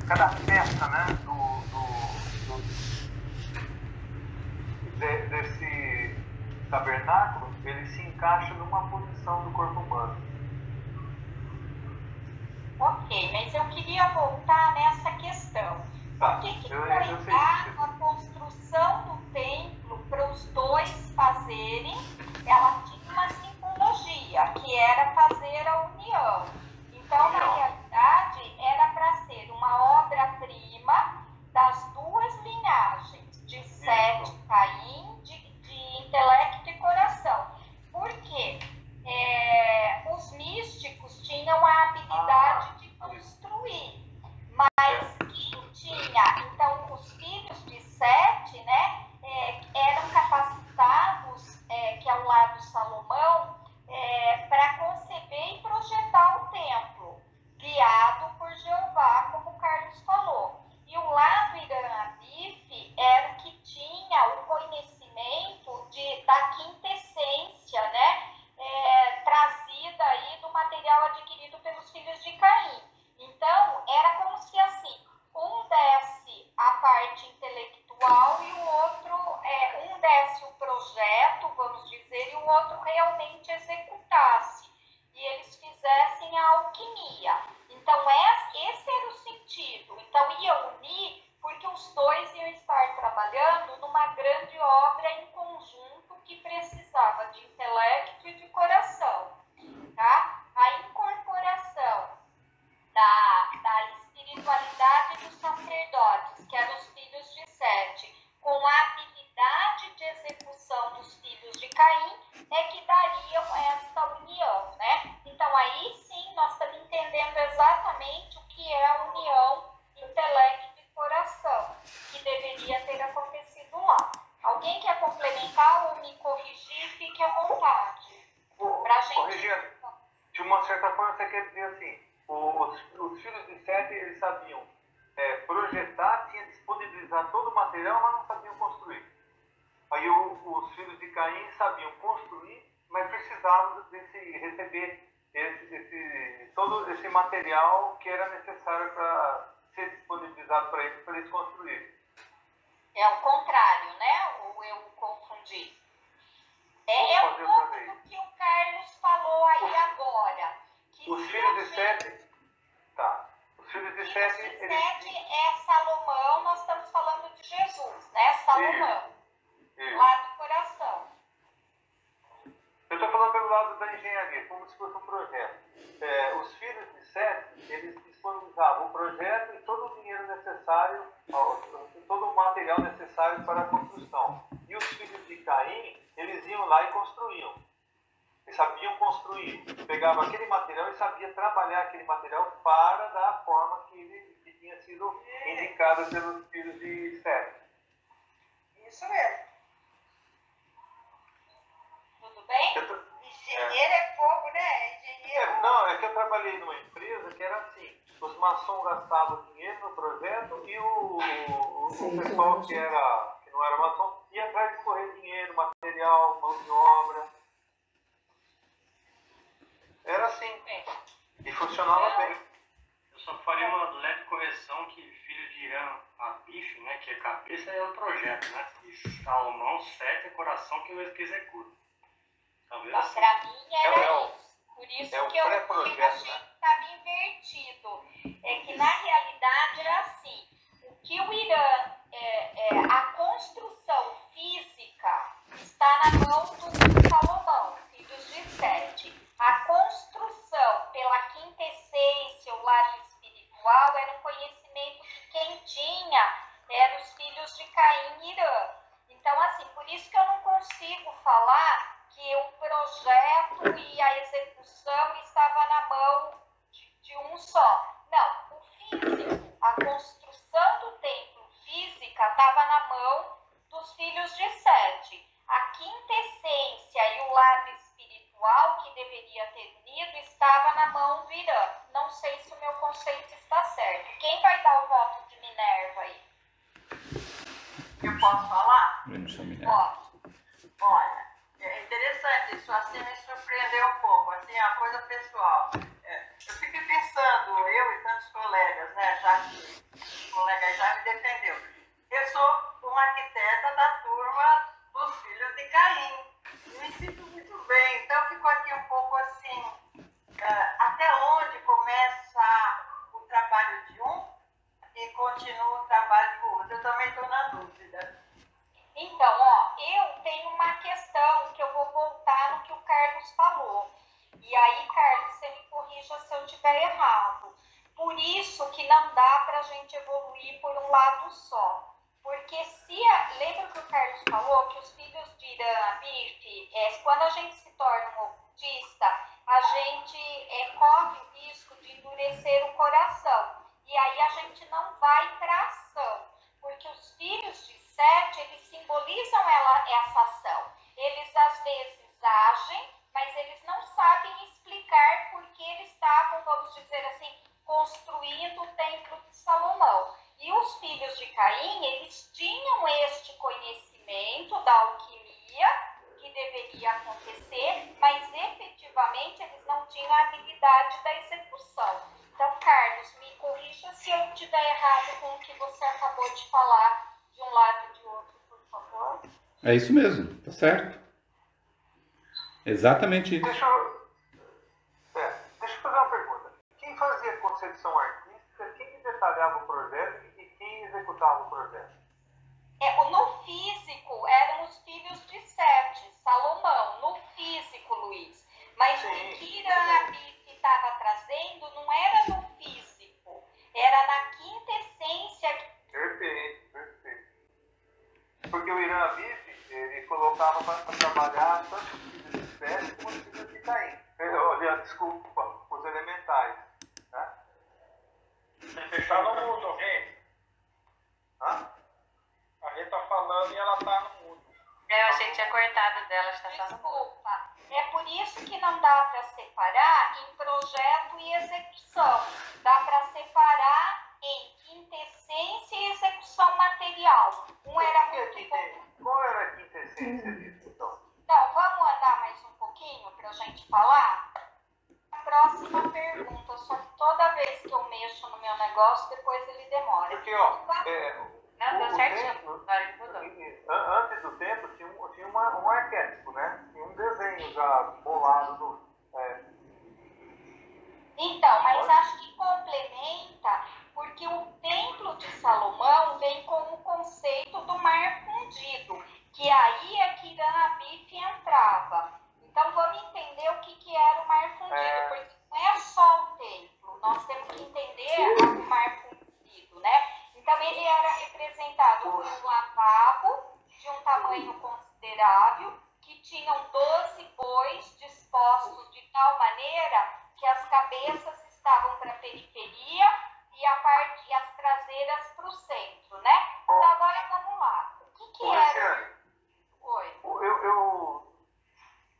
cada peça, né, desse tabernáculo, ele se encaixa numa posição do corpo humano. Ok, mas eu queria voltar nessa questão. Por que foi dada a construção do templo para os dois fazerem? Ela tinha uma simbologia, que era fazer a união. Então, na realidade, era para ser uma obra-prima das duas linhagens, de Sete e Caim, de intelecto e coração. Por quê? Os místicos tinham a habilidade de construir, mas quem tinha, então os filhos de Sete, né, eram capacitados, que é o lado Salomão, para conceber e projetar o templo, guiado por Jeová, como o Carlos falou. E o lado Irã Abif era o que tinha o conhecimento da quinta essência, né, trazida aí do material adquirido pelos filhos de Caim. Então, era como se assim, um desse a parte intelectual e o outro, um desse o projeto, vamos dizer, e o outro realmente executasse. E eles fizessem a alquimia. Então, esse era o sentido. Então, ia unir, porque os dois iam estar trabalhando numa grande obra em conjunto que precisava de intelecto e de coração. Tá? A incorporação da espiritualidade dos sacerdotes, que eram os filhos de Sete, com a habilidade de execução dos filhos de Caim, é que dariam essa união, né? Então, aí sim, nós estamos entendendo exatamente o que é a união intelecto e coração, que deveria ter acontecido lá. Alguém quer complementar ou me corrigir? Fique à vontade. Pra gente... Corrigir, de uma certa forma, você quer dizer assim, os filhos de Sete, eles sabiam projetar, tinha disponibilizar todo o material, mas não sabiam construir. Aí os filhos de Caim sabiam construir, mas precisavam receber todo esse material que era necessário para ser disponibilizado para eles construírem. É o contrário, né? Ou eu confundi? É um pouco do que o Carlos falou aí agora. Que os filhos de Sete... Tá. Os filhos de Sete... Sete é Salomão, nós estamos falando de Jesus, né? Salomão. Isso. Lá do coração. Eu estou falando pelo lado da engenharia, como se fosse um projeto. Os filhos de Sete, eles disponibilizavam o projeto e todo o dinheiro necessário, todo o material necessário para a construção. E os filhos de Caim, eles iam lá e construíam. Eles sabiam construir. Pegavam aquele material e sabiam trabalhar aquele material para dar a forma que tinha sido indicada pelos filhos de Sete. Isso mesmo. Tudo bem? Engenheiro é fogo, né? Engenheiro. Não, é que eu trabalhei numa empresa que era assim. Os maçons gastavam dinheiro no projeto e o pessoal que não era maçom ia atrás de correr dinheiro, material, mão de obra. Era assim. E funcionava bem. Eu só faria uma leve correção que filho de Irã Abif, né, que é cabeça, é o projeto, né? E Salomão, Sete é coração que executa. Talvez assim. Para mim era isso. Por isso que eu achei que estava invertido. É que na realidade era assim. O que o Irã, a construção física está na mão do Salomão, filhos de Sete. A construção pela quinta essência, o lado espiritual, era um conhecimento que quem tinha eram os filhos de Caim e Irã. Então, assim, por isso que eu não consigo falar que o projeto e a execução estava na mão de um só. Não, o físico, a construção do templo física estava na mão dos filhos de Sete. A quinta essência e o lado espiritual que deveria ter unido estava na mão do Irã. Não sei se o meu conceito está certo. Quem vai dar o voto de Minerva aí? Eu posso falar? Pode. Olha, é interessante isso, assim me surpreendeu um pouco, assim, é uma coisa pessoal. Eu fiquei pensando, eu e tantos colegas, né, já acho que o colega já me defendeu. Eu sou uma arquiteta da turma dos filhos de Caim. E me sinto muito bem. Então, eu fico aqui um pouco assim, até onde começa o trabalho de um e continua o trabalho do outro. Eu também estou na dúvida. Então, ó, eu tenho uma questão que eu vou voltar no que o Carlos falou. E aí, Carlos, você me corrija se eu estiver errado. Por isso que não dá para a gente evoluir por um lado só. Porque lembra que o Carlos falou que os filhos de Irã, Abif, quando a gente se torna um ocultista, a gente corre o risco de endurecer o coração. E aí a gente não vai para a ação. Porque os filhos de Sete, eles simbolizam essa ação. Eles às vezes agem, mas eles não sabem explicar por que eles estavam, vamos dizer assim, construindo o Templo de Salomão. E os filhos de Caim, eles tinham este conhecimento da alquimia que deveria acontecer, mas efetivamente eles não tinham a habilidade da execução. Então, Carlos, me corrija se eu estiver errado com o que você acabou de falar de um lado e de outro, por favor. É isso mesmo, tá certo. Exatamente isso. Deixa eu fazer uma pergunta. Quem fazia concepção artística, quem detalhava o projeto e quem executava o projeto? No físico, eram os filhos de Sete, Salomão, no físico, Luiz. Mas o que Irã estava trazendo não era no físico, era na quinta essência. Perfeito, perfeito. Porque o Irã Abif, ele colocava para trabalhar tanto os filhos de Sete como os filhos de Caim. Desculpa, os elementais. Né? Você está no mundo, Rê. Hã? A Rê está falando e ela está no mundo. Eu achei que tinha cortado dela, está só no mundo. Desculpa, é por isso que não dá para separar em projeto e execução. Dá para separar em quintessência e execução material. Um era muito bom. Qual era a quintessência disso, então? Então, vamos andar mais um pouquinho para a gente falar? A próxima pergunta, só que toda vez que eu mexo no meu negócio, depois ele demora. Porque, ó, Não, deu certinho. Agora ele mudou. Antes do tempo tinha um arquétipo, né? Tinha um desenho já bolado. Então, mas acho que complementa, porque o Templo de Salomão vem com o conceito do mar fundido, que aí é que Irã Abif entrava. Então, vamos entender o que era o mar fundido, porque não é só o templo, nós temos que entender o mar fundido, né? Então, ele era representado por um lavabo de um tamanho considerável, que tinham 12 bois dispostos de tal maneira que as cabeças estavam para a periferia e as traseiras para o centro, né? Então, agora vamos lá. O que era? Oi.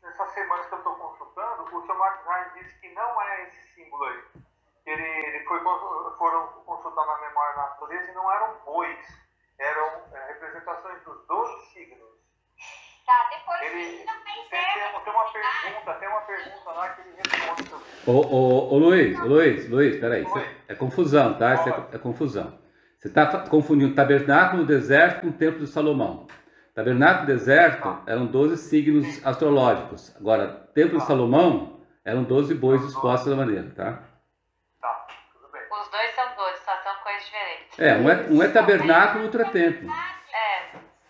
Nessas semanas que eu estou consultando, o Sr. Marcos Reis disse que não é esse símbolo aí. Foram consultar na memória da natureza e não eram bois, eram representações dos 12 signos. Tá, depois Ele também tem uma pergunta lá que ele responde também. Ô Luiz, peraí. É confusão, tá? Isso é confusão. Você está confundindo tabernáculo no deserto com o templo de Salomão. Tabernáculo do deserto eram 12 signos astrológicos. Agora, templo de Salomão eram 12 bois dispostos da maneira, tá? Tá, tudo bem. Os dois são 12, só são coisas diferentes. Um é tabernáculo e outro é templo.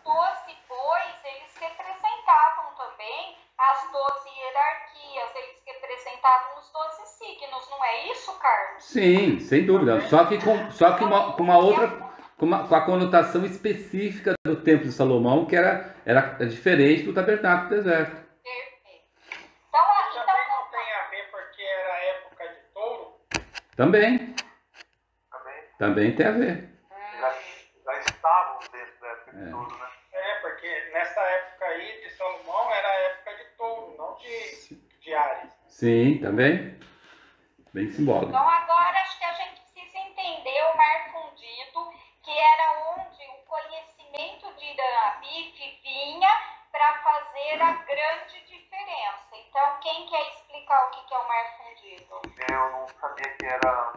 12 bois, eles representavam também as 12 hierarquias, eles representavam os 12 signos, não é isso, Carlos? Sim, sem dúvida. Só que com uma outra... Com a conotação específica do Templo de Salomão, que era diferente do tabernáculo do deserto. Perfeito. Também não tem a ver porque era a época de touro? Também tem a ver. Já estavam dentro da época de touro, né? Porque nessa época aí de Salomão era a época de touro, não de Ares. Sim, também. Bem simbólico. Então agora acho que a gente precisa entender o mar fundido, que era onde o conhecimento de Irã Abif vinha para fazer a grande diferença. Então, quem quer explicar o que é o mar fundido? Eu não sabia que era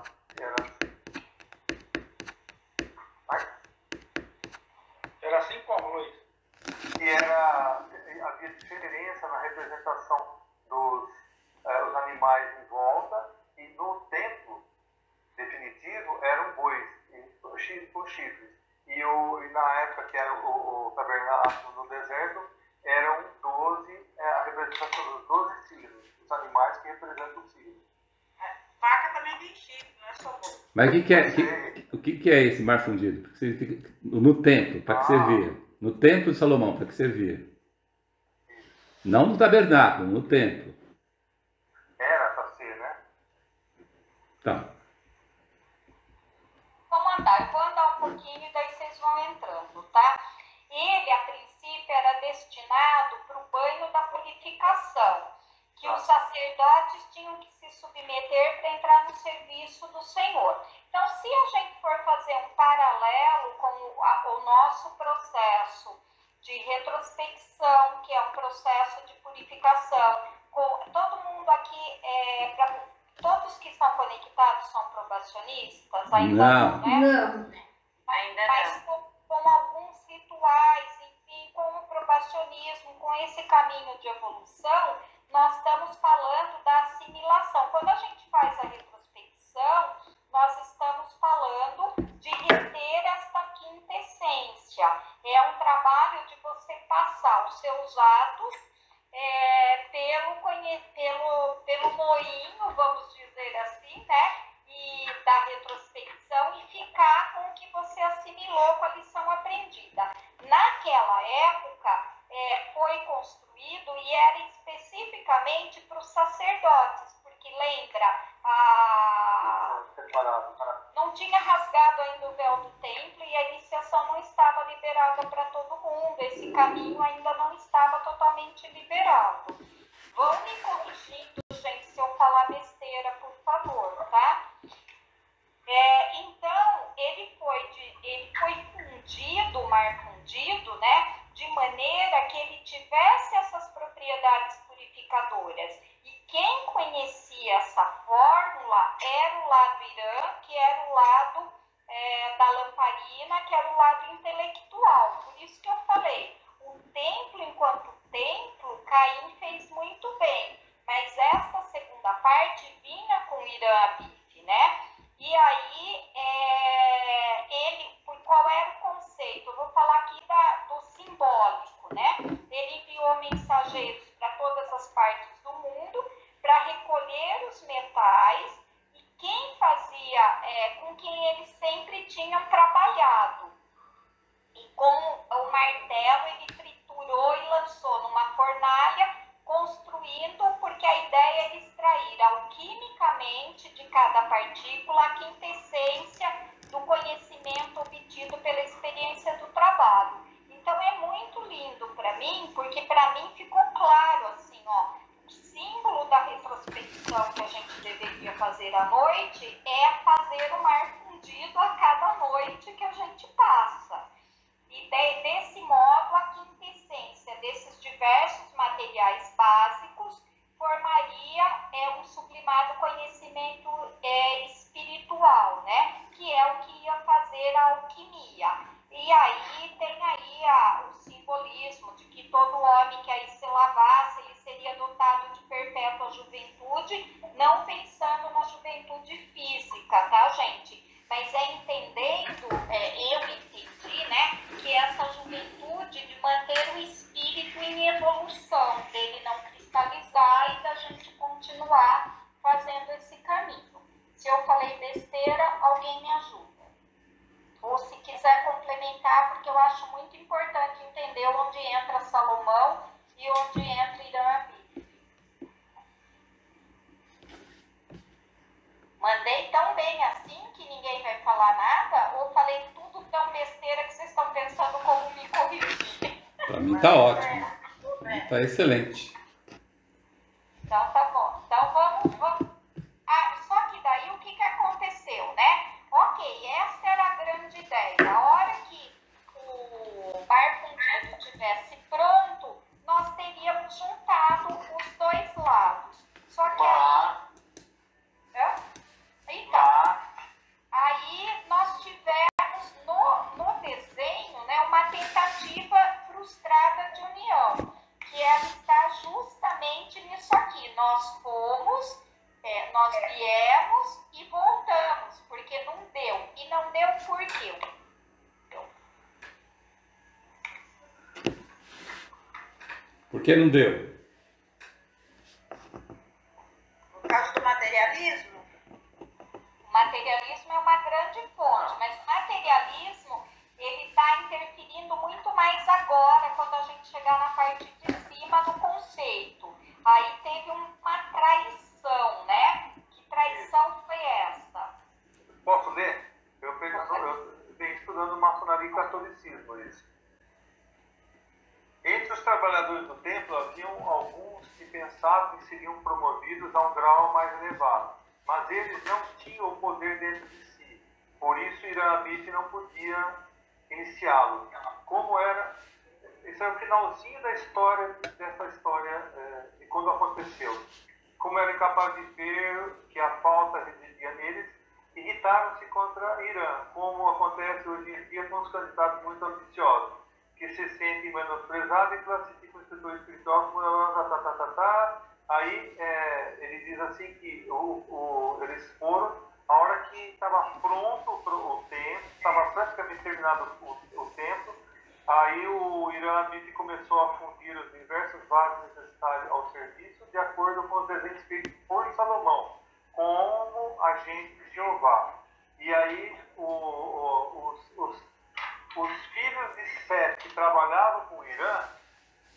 época que era o tabernáculo no deserto, eram 12, a representação dos 12 signos, os animais que representam os signos. Vaca também tem chifre, não é só boi. Mas o que é esse mar fundido? No templo, para que servia? No templo de Salomão, para que servia? Não no tabernáculo, no templo. Era para ser, né? Tá. Vamos andar, eu vou andar um pouquinho e daí vocês vão entrando, tá? Ele, a princípio, era destinado para o banho da purificação, que os sacerdotes tinham que se submeter para entrar no serviço do Senhor. Então, se a gente for fazer um paralelo com o nosso processo de retrospecção, que é um processo de purificação, todo mundo aqui, todos que estão conectados são probacionistas? Ainda não, né? Não. Ainda Mas não. com alguns rituais, enfim, com o probacionismo, com esse caminho de evolução, nós estamos falando da assimilação. Quando a gente faz a retrospecção, nós estamos falando de reter esta quinta essência. É um trabalho de você passar os seus atos pelo moinho, vamos dizer assim, né? E da retrospecção e ficar com o que você assimilou com a lição aprendida. Naquela época, foi construído e era especificamente para os sacerdotes, porque lembra, não tinha rasgado ainda o véu do templo e a iniciação não estava liberada para todo mundo, esse caminho ainda não estava totalmente liberado. Vão me corrigindo, gente, se eu falar besteira, por favor, tá? Então, ele foi fundido, o mar fundido, né? De maneira que ele tivesse essas propriedades purificadoras. E quem conhecia essa fórmula era o lado Irã, que era o lado da lamparina, que era o lado intelectual. Por isso que eu falei, o templo, enquanto templo, Caim fez muito bem. Mas esta segunda parte vinha com Irã Abif, né? E aí, qual era o conceito? Eu vou falar aqui do simbólico, né? Ele enviou mensageiros para todas as partes do mundo para recolher os metais e quem fazia, com quem eles sempre tinham trabalhado. E com o martelo ele triturou e lançou numa fornalha, construindo, porque a ideia é extrair alquimicamente de cada partícula a quinta essência do conhecimento obtido pela experiência do trabalho. Então é muito lindo para mim, porque para mim ficou claro assim, ó, o símbolo da retrospecção que a gente deveria fazer à noite é fazer o mar fundido a cada noite que a gente passa. E desse modo, a quinta essência desses diversos materiais básicos formaria um sublimado conhecimento espiritual, né? Que é o que ia fazer a alquimia. E aí tem aí o simbolismo de que todo homem que aí se lavasse, ele seria dotado de perpétua juventude, não pensando na juventude física, tá, gente? Mas entendendo, eu entendi, né, que essa juventude de manter o espírito em evolução, dele não cristalizar e da gente continuar fazendo esse caminho. Se eu falei besteira, alguém me ajuda. Ou se quiser complementar, porque eu acho muito importante entender onde entra Salomão e onde entra Irã Abif. Mandei tão bem assim que ninguém vai falar nada? Ou falei tudo tão besteira que vocês estão pensando como me corrigir? Para mim tá ótimo. Tá excelente. Então tá bom. Então vamos. Só que daí o que aconteceu, né? Ok, essa era a grande ideia. A hora que o mar fundido estivesse pronto, nós teríamos juntado os dois lados. Só que então, aí nós tivemos no desenho, né, uma tentativa frustrada de união, que ela está justamente Por que não deu? Por causa do materialismo? O materialismo é uma grande fonte, mas o materialismo ele está interferindo muito mais agora, quando a gente chegar na parte de cima do conceito. Aí teve uma traição, né? Que traição foi essa? Posso ler? Eu venho estudando maçonaria e catolicismo, isso. Entre os trabalhadores do templo haviam alguns que pensavam que seriam promovidos a um grau mais elevado, mas eles não tinham o poder dentro de si. Por isso, Irã Abif não podia iniciá-lo. Como era... Esse é o finalzinho da história, dessa história, de quando aconteceu. Como era incapaz de ver que a falta residia neles, irritaram-se contra Irã, como acontece hoje em dia com os candidatos muito ambiciosos, que se sentem menosprezados e classificam o setor espiritual como Aí ele diz assim que eles foram, a hora que estava pronto o templo, estava praticamente terminado o templo, aí o Irã Abif começou a fundir os diversos vasos necessários ao serviço de acordo com os desenhos feitos por Salomão, como agente de Jeová. E aí os filhos de Sete que trabalhavam com o Irã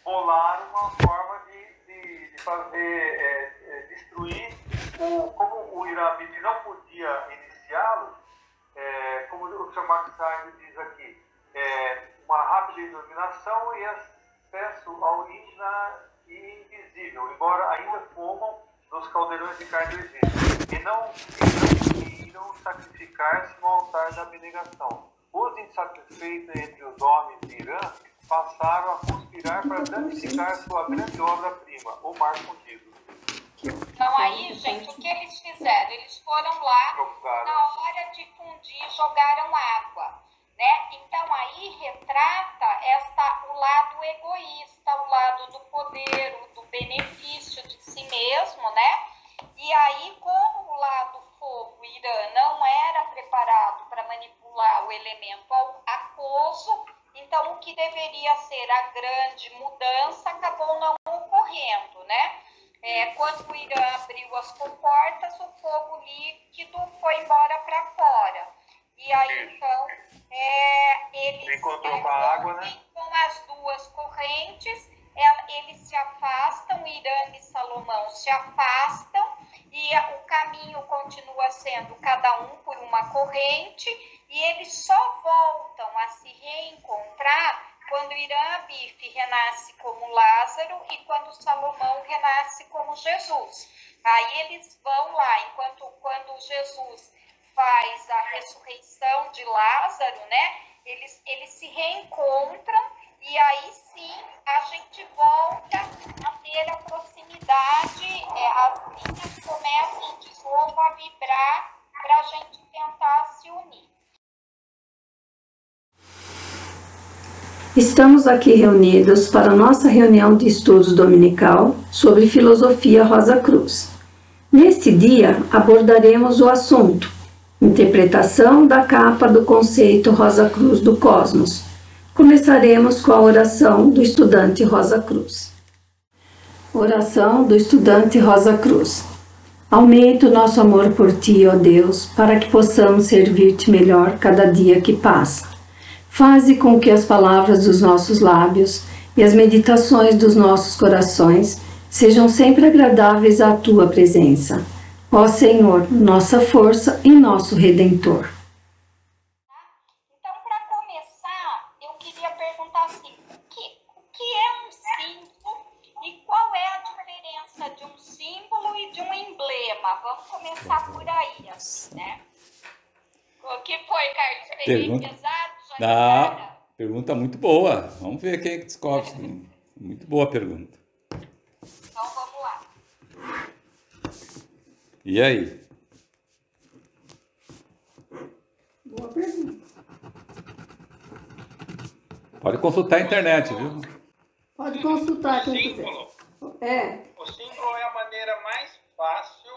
bolaram uma forma de fazer, destruir, como o Irã Abif não podia iniciá-lo, como o Sr. Max Stein diz aqui, uma rápida iluminação e acesso ao invisível, embora ainda comam nos caldeirões de carne do Egito, e não sacrificar-se no altar da abnegação. Os insatisfeitos entre os homens de Irã passaram a conspirar para danificar sua grande obra-prima, o Mar Fundido. Então aí, gente, o que eles fizeram? Eles foram lá, na hora de fundir, jogaram água, né? Então aí retrata o lado egoísta, o lado do poder, do benefício de si mesmo, né? E aí, como o lado fogo, Irã, não era preparado para manipular o elemento aquoso, então o que deveria ser a grande mudança acabou não ocorrendo, né? Quando o Irã abriu as comportas, o fogo líquido foi embora para fora. E aí, então, eles encontrou com a água, né? Com as duas correntes, eles se afastam, Irã e Salomão se afastam, e o caminho continua sendo cada um por uma corrente, e eles só voltam a se reencontrar quando Irã Abif renasce como Lázaro e quando Salomão renasce como Jesus. Aí eles vão lá, quando Jesus faz a ressurreição de Lázaro, né? Eles se reencontram e aí sim a gente volta a ter a proximidade, as linhas começam de novo a vibrar para a gente tentar se unir. Estamos aqui reunidos para a nossa reunião de estudos dominical sobre filosofia Rosa Cruz. Neste dia abordaremos o assunto Interpretação da capa do conceito Rosa Cruz do Cosmos. Começaremos com a oração do estudante Rosa Cruz. Oração do estudante Rosa Cruz. Aumenta o nosso amor por Ti, ó Deus, para que possamos servir-te melhor cada dia que passa. Faze com que as palavras dos nossos lábios e as meditações dos nossos corações sejam sempre agradáveis à Tua presença. Ó Senhor, nossa força e nosso Redentor. Então, para começar, eu queria perguntar assim, o que é um símbolo e qual é a diferença de um símbolo e de um emblema? Vamos começar por aí, assim, né? O que foi, Carlos? Peguei pesado? Pergunta muito boa. Vamos ver quem é que descobre. Muito boa pergunta. Então, vamos lá. E aí? Boa pergunta. Pode consultar a internet, viu? Pode consultar quem quiser. O símbolo é a maneira mais fácil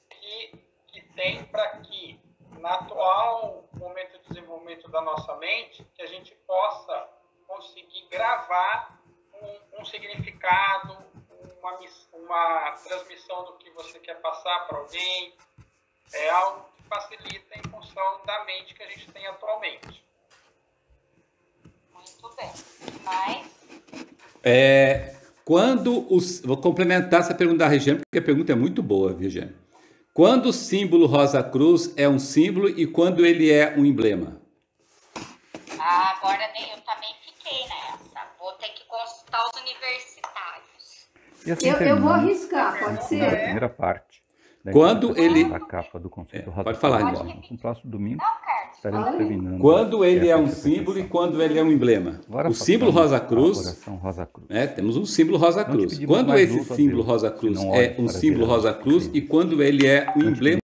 que tem para que, no atual momento de desenvolvimento da nossa mente, que a gente possa conseguir gravar um significado recado, uma transmissão do que você quer passar para alguém. É algo que facilita em função da mente que a gente tem atualmente. Muito bem. Mas, Vou complementar essa pergunta da Regiane, porque a pergunta é muito boa, Regiane. Quando o símbolo Rosa Cruz é um símbolo e quando ele é um emblema? agora eu também fiquei nessa. Vou ter que consultar os universitários. E assim, Eu vou arriscar, pode a ser? primeira parte da Quando ele- da capa do conceito Rosa pode falar, Cruz. Igual. No próximo domingo Não, Carlos. estaremos terminando. Quando ele é um essa símbolo e interpretação. quando ele é um emblema? Agora O símbolo passamos Rosa à Cruz, oração Rosa Cruz. temos um símbolo Rosa Não te Cruz. pedimos Quando mais esse luto a símbolo Deus, Rosa Cruz senão é olhe um para símbolo ver a Rosa luz Cruz dele. e quando ele é um Não te emblema